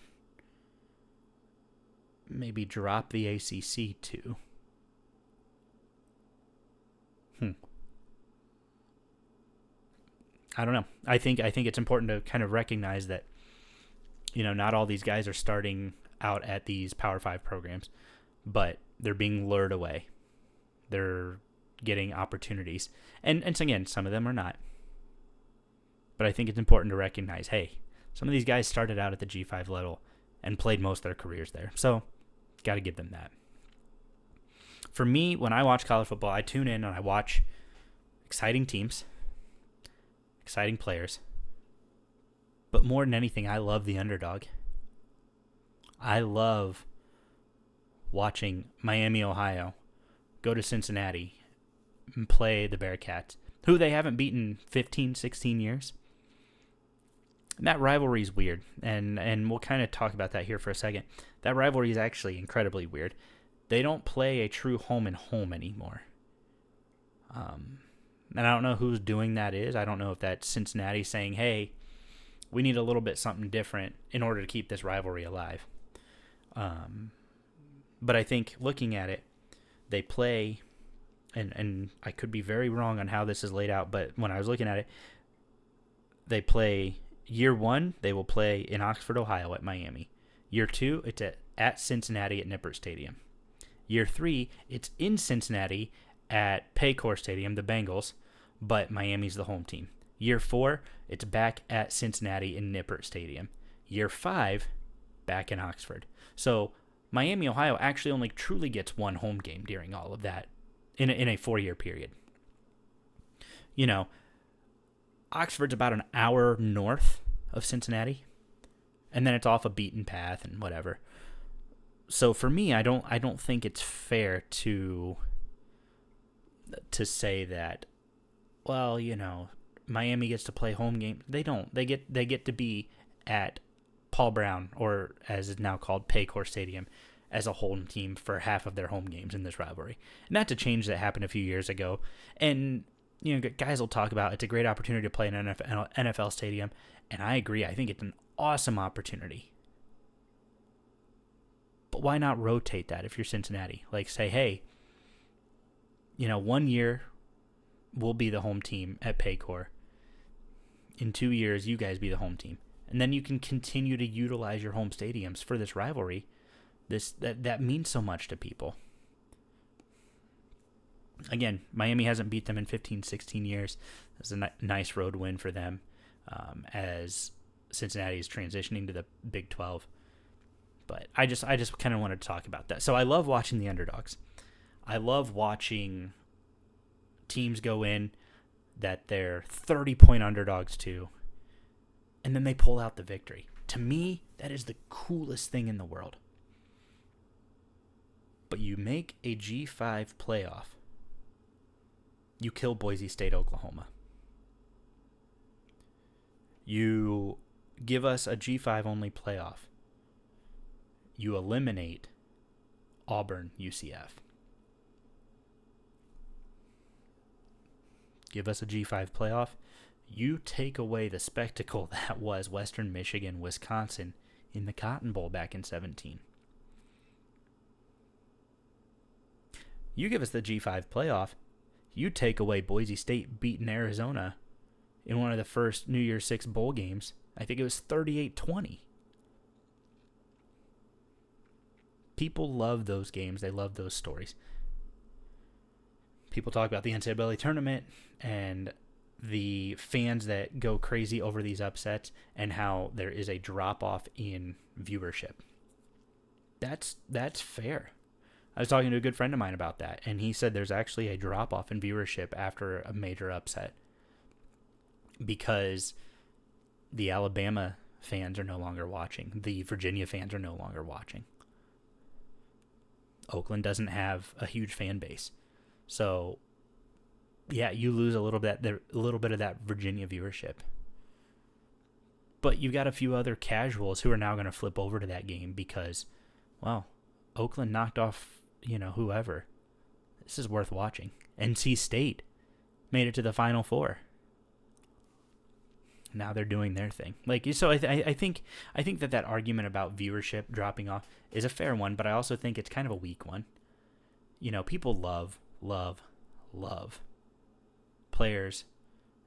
maybe drop the ACC to. I don't know. I think it's important to kind of recognize that, not all these guys are starting out at these Power 5 programs, but they're being lured away. They're getting opportunities. And again, some of them are not. But I think it's important to recognize, hey, some of these guys started out at the G5 level and played most of their careers there. So, got to give them that. For me, when I watch college football, I tune in and I watch exciting teams, exciting players. But more than anything, I love the underdog. I love watching Miami, Ohio go to Cincinnati and play the Bearcats, who they haven't beaten 15, 16 years. And that rivalry is weird, and we'll kind of talk about that here for a second. That rivalry is actually incredibly weird. They don't play a true home and home anymore. And I don't know who's doing that is. I don't know if that's Cincinnati saying, hey, we need a little bit something different in order to keep this rivalry alive. But I think looking at it, they play, and I could be very wrong on how this is laid out, but when I was looking at it, they play year 1, they will play in Oxford, Ohio at Miami. Year 2, it's at Cincinnati at Nippert Stadium. Year 3, it's in Cincinnati at Paycor Stadium, the Bengals, but Miami's the home team. Year 4, it's back at Cincinnati in Nippert Stadium. Year 5, back in Oxford. So Miami, Ohio actually only truly gets one home game during all of that in a 4-year period. Oxford's about an hour north of Cincinnati, and then it's off a beaten path and whatever. So for me, I don't think it's fair to say that, well, Miami gets to play home game. They don't. They get to be at Paul Brown, or as it's now called, Paycor Stadium, as a home team for half of their home games in this rivalry. And that's a change that happened a few years ago. And guys will talk about it's a great opportunity to play in an NFL stadium, and I agree. I think it's an awesome opportunity. But why not rotate that if you're Cincinnati? Like say, hey, 1 year we'll be the home team at Paycor. In 2 years, you guys be the home team. And then you can continue to utilize your home stadiums for this rivalry. That means so much to people. Again, Miami hasn't beat them in 15, 16 years. It's a nice road win for them as Cincinnati is transitioning to the Big 12. But I just kind of wanted to talk about that. So I love watching the underdogs. I love watching teams go in that they're 30-point underdogs to, and then they pull out the victory. To me, that is the coolest thing in the world. But you make a G5 playoff. You kill Boise State, Oklahoma. You give us a G5 only playoff. You eliminate Auburn, UCF. Give us a G5 playoff. You take away the spectacle that was Western Michigan, Wisconsin in the Cotton Bowl back in 2017. You give us the G5 playoff. You take away Boise State beating Arizona in one of the first New Year's Six bowl games. I think it was 38-20. People love those games. They love those stories. People talk about the NCAA tournament and the fans that go crazy over these upsets and how there is a drop-off in viewership. That's fair. I was talking to a good friend of mine about that, and he said there's actually a drop-off in viewership after a major upset because the Alabama fans are no longer watching. The Virginia fans are no longer watching. Oakland doesn't have a huge fan base. So, yeah, you lose a little bit of that Virginia viewership. But you've got a few other casuals who are now going to flip over to that game because, well, Oakland knocked off, whoever. This is worth watching. NC State made it to the Final Four. Now they're doing their thing. So I think that argument about viewership dropping off is a fair one, but I also think it's kind of a weak one. People love players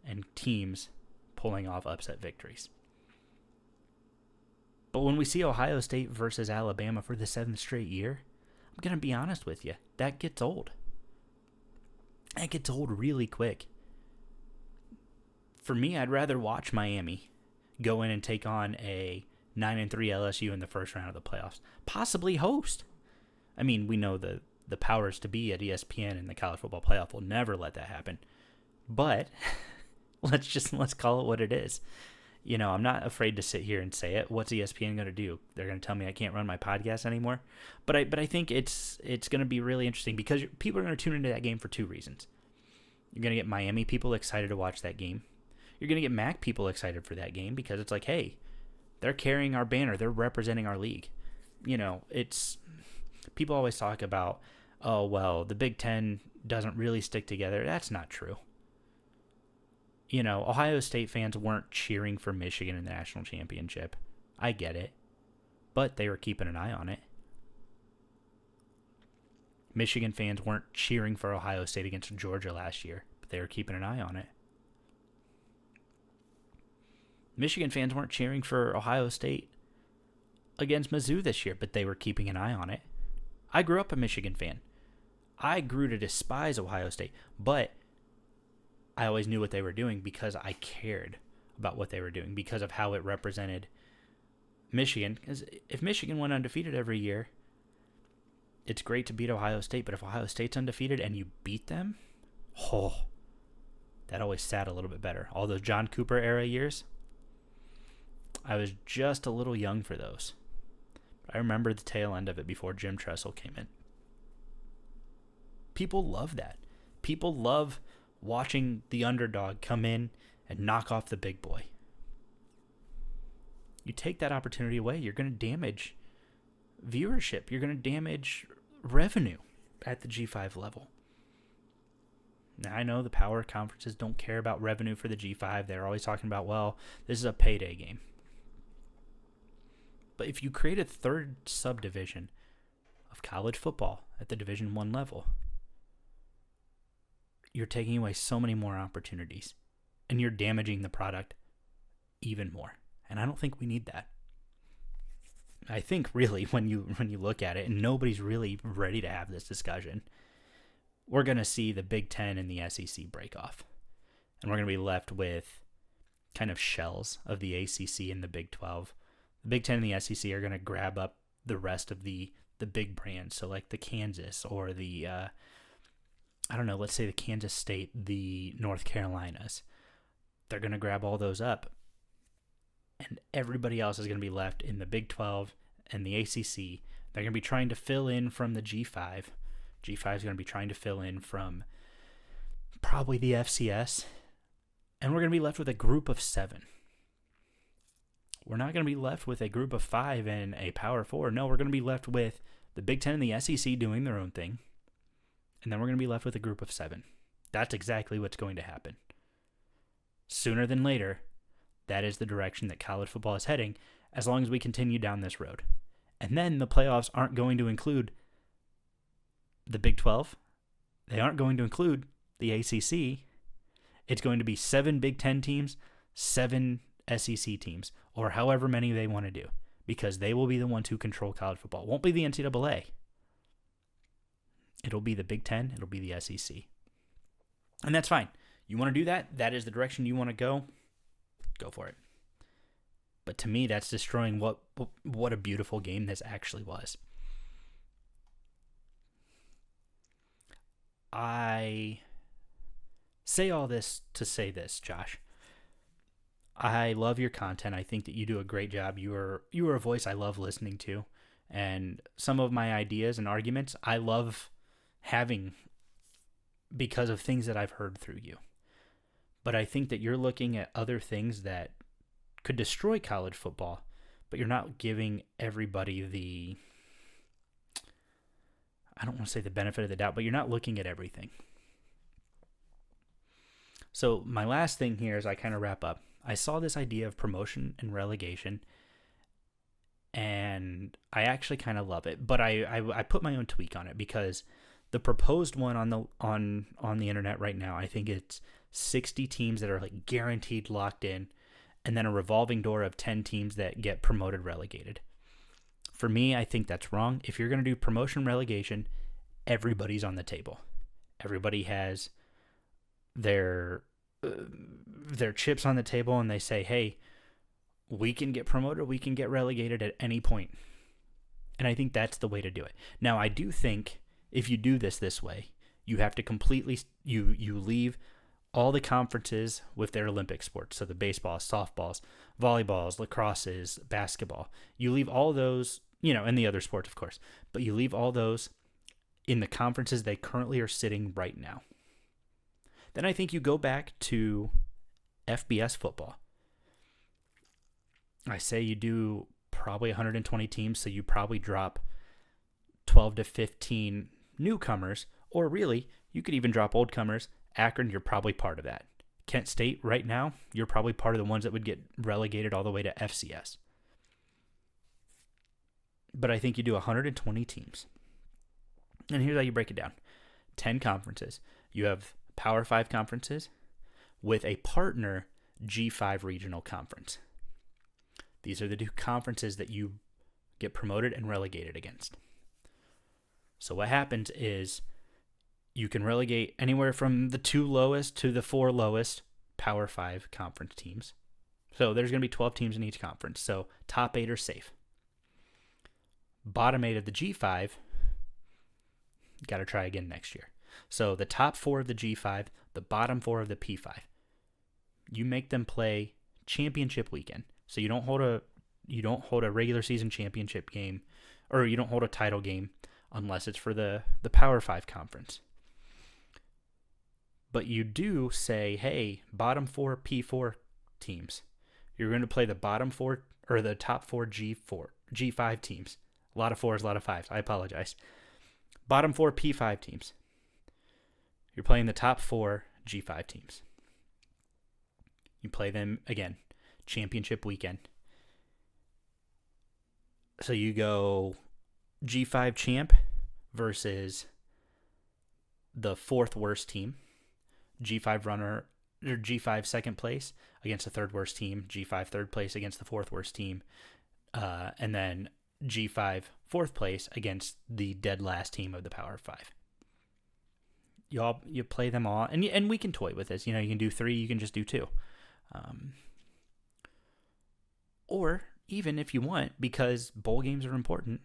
and teams pulling off upset victories. But when we see Ohio State versus Alabama for the 7th straight year, I'm going to be honest with you, that gets old. That gets old really quick. For me, I'd rather watch Miami go in and take on a 9-3 LSU in the first round of the playoffs. Possibly host. I mean, we know the powers to be at ESPN and the college football playoff will never let that happen. But let's call it what it is. I'm not afraid to sit here and say it. What's ESPN going to do? They're going to tell me I can't run my podcast anymore. But I think it's going to be really interesting because people are going to tune into that game for 2 reasons. You're going to get Miami people excited to watch that game. You're going to get MAC people excited for that game because it's like, hey, they're carrying our banner. They're representing our league. It's people always talk about, oh, well, the Big Ten doesn't really stick together. That's not true. Ohio State fans weren't cheering for Michigan in the national championship. I get it. But they were keeping an eye on it. Michigan fans weren't cheering for Ohio State against Georgia last year, but they were keeping an eye on it. Michigan fans weren't cheering for Ohio State against Mizzou this year, but they were keeping an eye on it. I grew up a Michigan fan. I grew to despise Ohio State, but I always knew what they were doing because I cared about what they were doing because of how it represented Michigan. Because if Michigan went undefeated every year, it's great to beat Ohio State, but if Ohio State's undefeated and you beat them, that always sat a little bit better. All those John Cooper era years, I was just a little young for those. But I remember the tail end of it before Jim Tressel came in. People love that. People love watching the underdog come in and knock off the big boy. You take that opportunity away, you're going to damage viewership. You're going to damage revenue at the G5 level. Now, I know the power conferences don't care about revenue for the G5. They're always talking about, well, this is a payday game. But if you create a third subdivision of college football at the Division I level, you're taking away so many more opportunities, and you're damaging the product even more. And I don't think we need that. I think really when you look at it, and nobody's really ready to have this discussion, we're going to see the Big Ten and the SEC break off. And we're going to be left with kind of shells of the ACC and the Big 12. The Big Ten and the SEC are going to grab up the rest of the big brands. So like the Kansas or the, let's say the Kansas State, the North Carolinas. They're going to grab all those up. And everybody else is going to be left in the Big 12 and the ACC. They're going to be trying to fill in from the G5. G5 is going to be trying to fill in from probably the FCS. And we're going to be left with a group of 7. We're not going to be left with a group of 5 and a Power 4. No, we're going to be left with the Big Ten and the SEC doing their own thing. And then we're going to be left with a group of 7. That's exactly what's going to happen. Sooner than later, that is the direction that college football is heading as long as we continue down this road. And then the playoffs aren't going to include the Big 12. They aren't going to include the ACC. It's going to be 7 Big 10 teams, 7 SEC teams, or however many they want to do, because they will be the ones who control college football. It won't be the NCAA. It'll be the Big 10. It'll be the SEC. And that's fine. You want to do that? That is the direction you want to go. Go for it. But to me, that's destroying what a beautiful game this actually was. I say all this to say this, Josh. I love your content. I think that you do a great job. You are a voice I love listening to, And some of my ideas and arguments I love having because of things that I've heard through you. But I think that you're looking at other things that could destroy college football, but you're not giving everybody the, I don't want to say the benefit of the doubt, but you're not looking at everything. So my last thing here as I kind of wrap up, I saw this idea of promotion and relegation, and I actually kind of love it, but I put my own tweak on it because the proposed one on the internet right now, I think it's 60 teams that are like guaranteed locked in, and then a revolving door of 10 teams that get promoted, relegated. For me, I think that's wrong. If you're going to do promotion, relegation, everybody's on the table. Everybody has their chips on the table, and they say, hey, we can get promoted, we can get relegated at any point. And I think that's the way to do it. Now, I do think if you do this way, you have to completely, you leave all the conferences with their Olympic sports. So the baseballs, softballs, volleyballs, lacrosses, basketball. You leave all those, and the other sports, of course, but you leave all those in the conferences they currently are sitting right now. Then I think you go back to FBS football. I say you do probably 120 teams, so you probably drop 12 to 15 newcomers, or really, you could even drop oldcomers. Akron, you're probably part of that. Kent State, right now, you're probably part of the ones that would get relegated all the way to FCS. But I think you do 120 teams. And here's how you break it down. 10 conferences. You have Power 5 conferences with a partner G5 regional conference. These are the two conferences that you get promoted and relegated against. So what happens is you can relegate anywhere from the 2 lowest to the 4 lowest Power 5 conference teams. So there's going to be 12 teams in each conference. So top 8 are safe. Bottom 8 of the G5, got to try again next year. So the top 4 of the G5, the bottom 4 of the P5. You make them play championship weekend. So you don't hold a regular season championship game, or you don't hold a title game unless it's for the Power 5 conference. But you do say, hey, bottom 4 P4 teams, you're going to play the bottom 4 or the top 4 G5 teams. A lot of 4s, a lot of 5s. I apologize. Bottom 4 P5 teams. You're playing the top 4 G5 teams. You play them again, championship weekend. So you go G5 champ versus the 4th worst team. G5 runner or G5 second place against the 3rd worst team. G5 3rd place against the 4th worst team. And then G5 4th place against the dead last team of the Power 5. You play them all, and we can toy with this. You can do 3, you can just do 2. Or even if you want, because bowl games are important,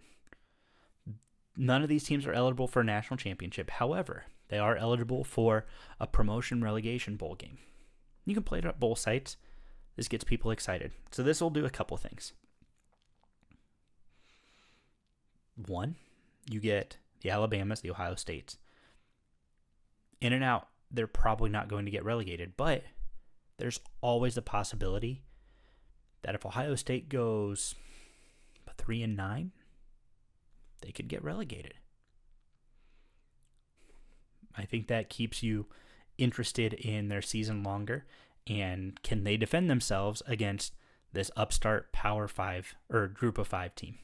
none of these teams are eligible for a national championship. However, they are eligible for a promotion relegation bowl game. You can play it at bowl sites. This gets people excited. So this will do a couple things. One, you get the Alabamas, the Ohio States. In and out, they're probably not going to get relegated, but there's always a possibility that if Ohio State goes 3-9, they could get relegated. I think that keeps you interested in their season longer, and can they defend themselves against this upstart Power 5 or Group of 5 team?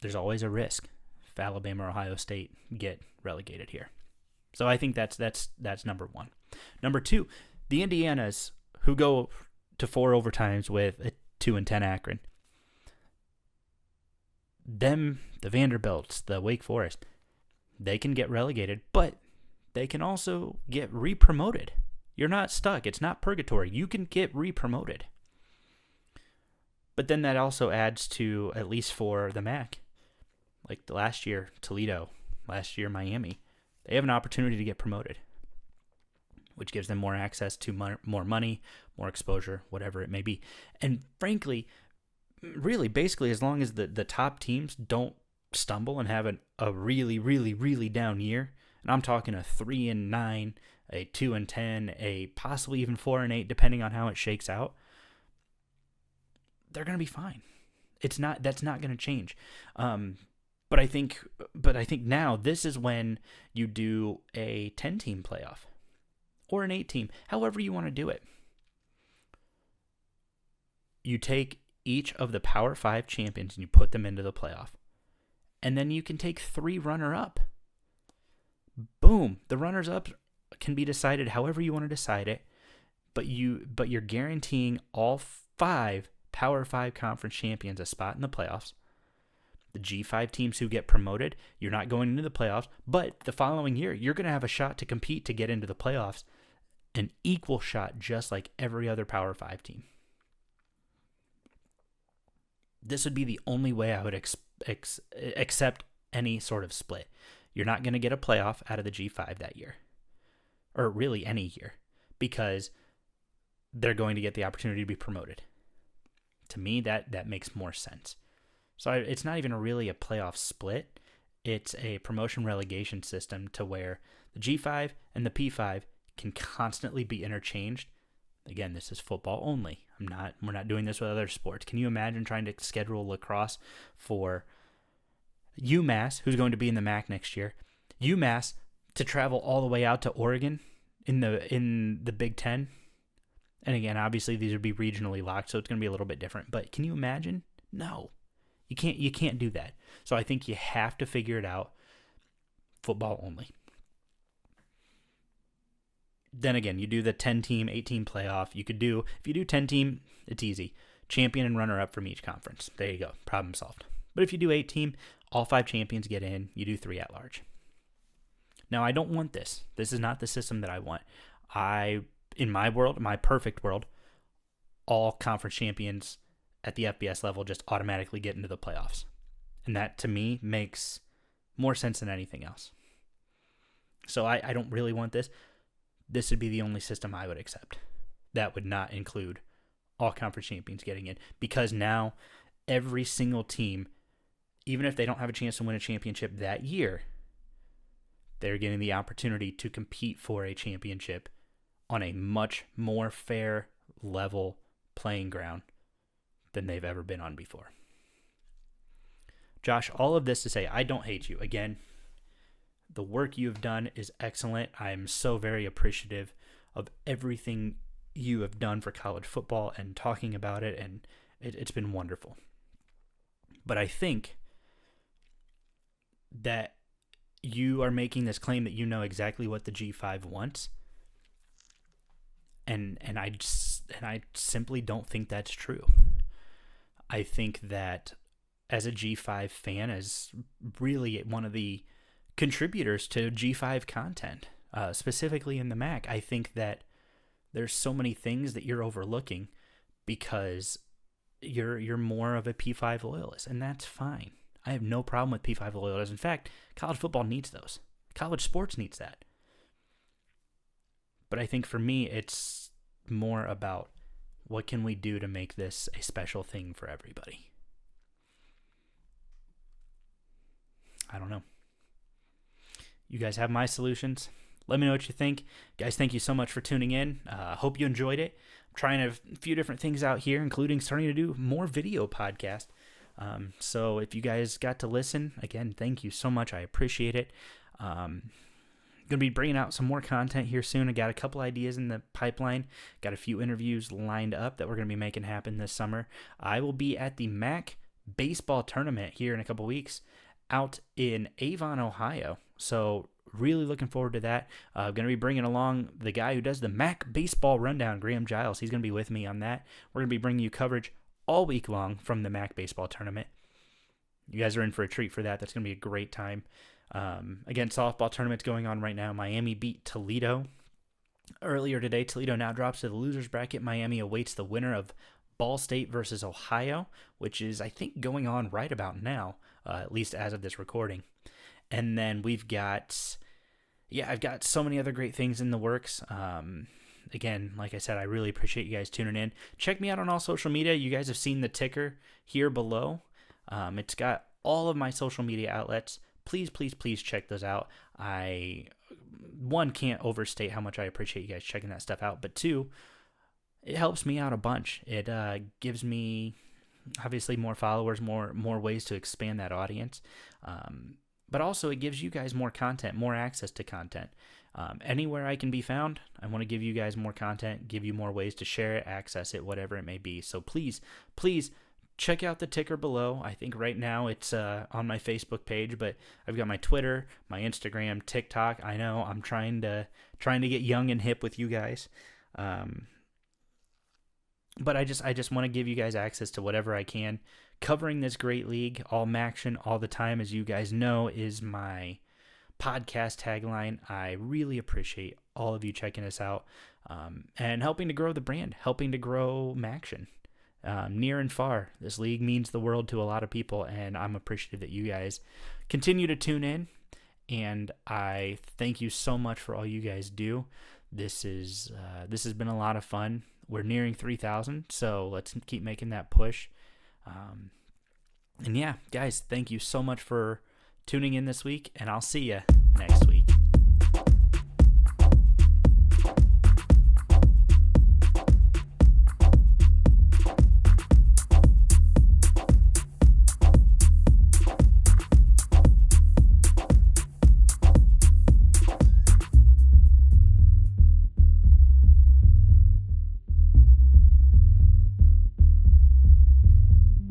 There's always a risk if Alabama or Ohio State get relegated here. So I think that's number one. Number two, the Indianas, who go to 4 overtimes with a 2-10 Akron. Them, the Vanderbilts, the Wake Forest, they can get relegated, but they can also get re-promoted. You're not stuck. It's not purgatory. You can get re-promoted. But then that also adds to, at least for the MAC, like the last year, Toledo, last year, Miami, they have an opportunity to get promoted, which gives them more access to more money, more exposure, whatever it may be. And frankly, really, basically, as long as the top teams don't stumble and have a really, really, really down year, and I'm talking a 3-9, a 2-10, a possibly even 4-8, depending on how it shakes out, they're going to be fine. That's not going to change. But I think now this is when you do a 10-team playoff or an 8-team, however you want to do it. You take each of the Power 5 champions and you put them into the playoff. And then you can take 3 runner-up. Boom. The runners-up can be decided however you want to decide it, but you're guaranteeing all 5 Power 5 conference champions a spot in the playoffs. The G5 teams who get promoted, you're not going into the playoffs, but the following year, you're going to have a shot to compete to get into the playoffs, an equal shot just like every other Power 5 team. This would be the only way I would accept any sort of split. You're not going to get a playoff out of the G5 that year, or really any year, because they're going to get the opportunity to be promoted. To me, that makes more sense. So it's not even really a playoff split. It's a promotion relegation system to where the G5 and the P5 can constantly be interchanged. Again, this is football only. We're not doing this with other sports. Can you imagine trying to schedule lacrosse for UMass, who's going to be in the MAC next year, UMass to travel all the way out to Oregon in the Big Ten? And again, obviously these would be regionally locked, so it's going to be a little bit different. But can you imagine? No. You can't do that. So I think you have to figure it out football only. Then again, you do the 10-team, 8-team playoff. If you do 10-team, it's easy. Champion and runner-up from each conference. There you go. Problem solved. But if you do 8-team, all 5 champions get in. You do 3 at large. Now, I don't want this. This is not the system that I want. In my world, my perfect world, all conference champions at the FBS level just automatically get into the playoffs. And that, to me, makes more sense than anything else. So I don't really want this. This would be the only system I would accept. That would not include all conference champions getting in. Because now, every single team, even if they don't have a chance to win a championship that year, they're getting the opportunity to compete for a championship on a much more fair, level playing ground than they've ever been on before. Josh, all of this to say, I don't hate you. Again, the work you have done is excellent. I am so very appreciative of everything you have done for college football and talking about it, and it's been wonderful. But I think that you are making this claim that you know exactly what the G5 wants, and I simply don't think that's true. I think that as a G5 fan, as really one of the contributors to G5 content, specifically in the MAC, I think that there's so many things that you're overlooking because you're more of a P5 loyalist, and that's fine. I have no problem with P5 loyalists. In fact, college football needs those. College sports needs that. But I think for me, it's more about what can we do to make this a special thing for everybody. I don't know. You guys have my solutions. Let me know what you think. Guys, thank you so much for tuning in. Hope you enjoyed it. I'm trying a few different things out here, including starting to do more video podcast. So if you guys got to listen, again, thank you so much. I appreciate it. Going to be bringing out some more content here soon. I got a couple ideas in the pipeline. Got a few interviews lined up that we're going to be making happen this summer. I will be at the MAC baseball tournament here in a couple weeks out in Avon, Ohio. So really looking forward to that. I'm going to be bringing along the guy who does the MAC baseball rundown, Graham Giles. He's going to be with me on that. We're going to be bringing you coverage all week long from the MAC baseball tournament. You guys are in for a treat for that. That's going to be a great time. Again, softball tournament's going on right now. Miami beat Toledo earlier today. Toledo now drops to the loser's bracket. Miami awaits the winner of Ball State versus Ohio, which is, I think, going on right about now, at least as of this recording. And then I've got so many other great things in the works. again, like I said, I really appreciate you guys tuning in. Check me out on all social media. You guys have seen the ticker here below. It's got all of my social media outlets. Please, please, please check those out. One, can't overstate how much I appreciate you guys checking that stuff out, but two, it helps me out a bunch. It gives me obviously more followers, more ways to expand that audience, but also it gives you guys more content, more access to content. Anywhere I can be found, I want to give you guys more content, give you more ways to share it, access it, whatever it may be. So please, please check out the ticker below. I think right now it's on my Facebook page, but I've got my Twitter, my Instagram, TikTok. I know I'm trying to get young and hip with you guys. But I just want to give you guys access to whatever I can. Covering this great league, all Maction, all the time, as you guys know, is my podcast tagline. I really appreciate all of you checking us out and helping to grow the brand, helping to grow Maction. Near and far, this league means the world to a lot of people, and I'm appreciative that you guys continue to tune in, and I thank you so much for all you guys do. This has been a lot of fun. We're nearing 3,000, so let's keep making that push. And yeah, guys, thank you so much for tuning in this week, and I'll see you next week.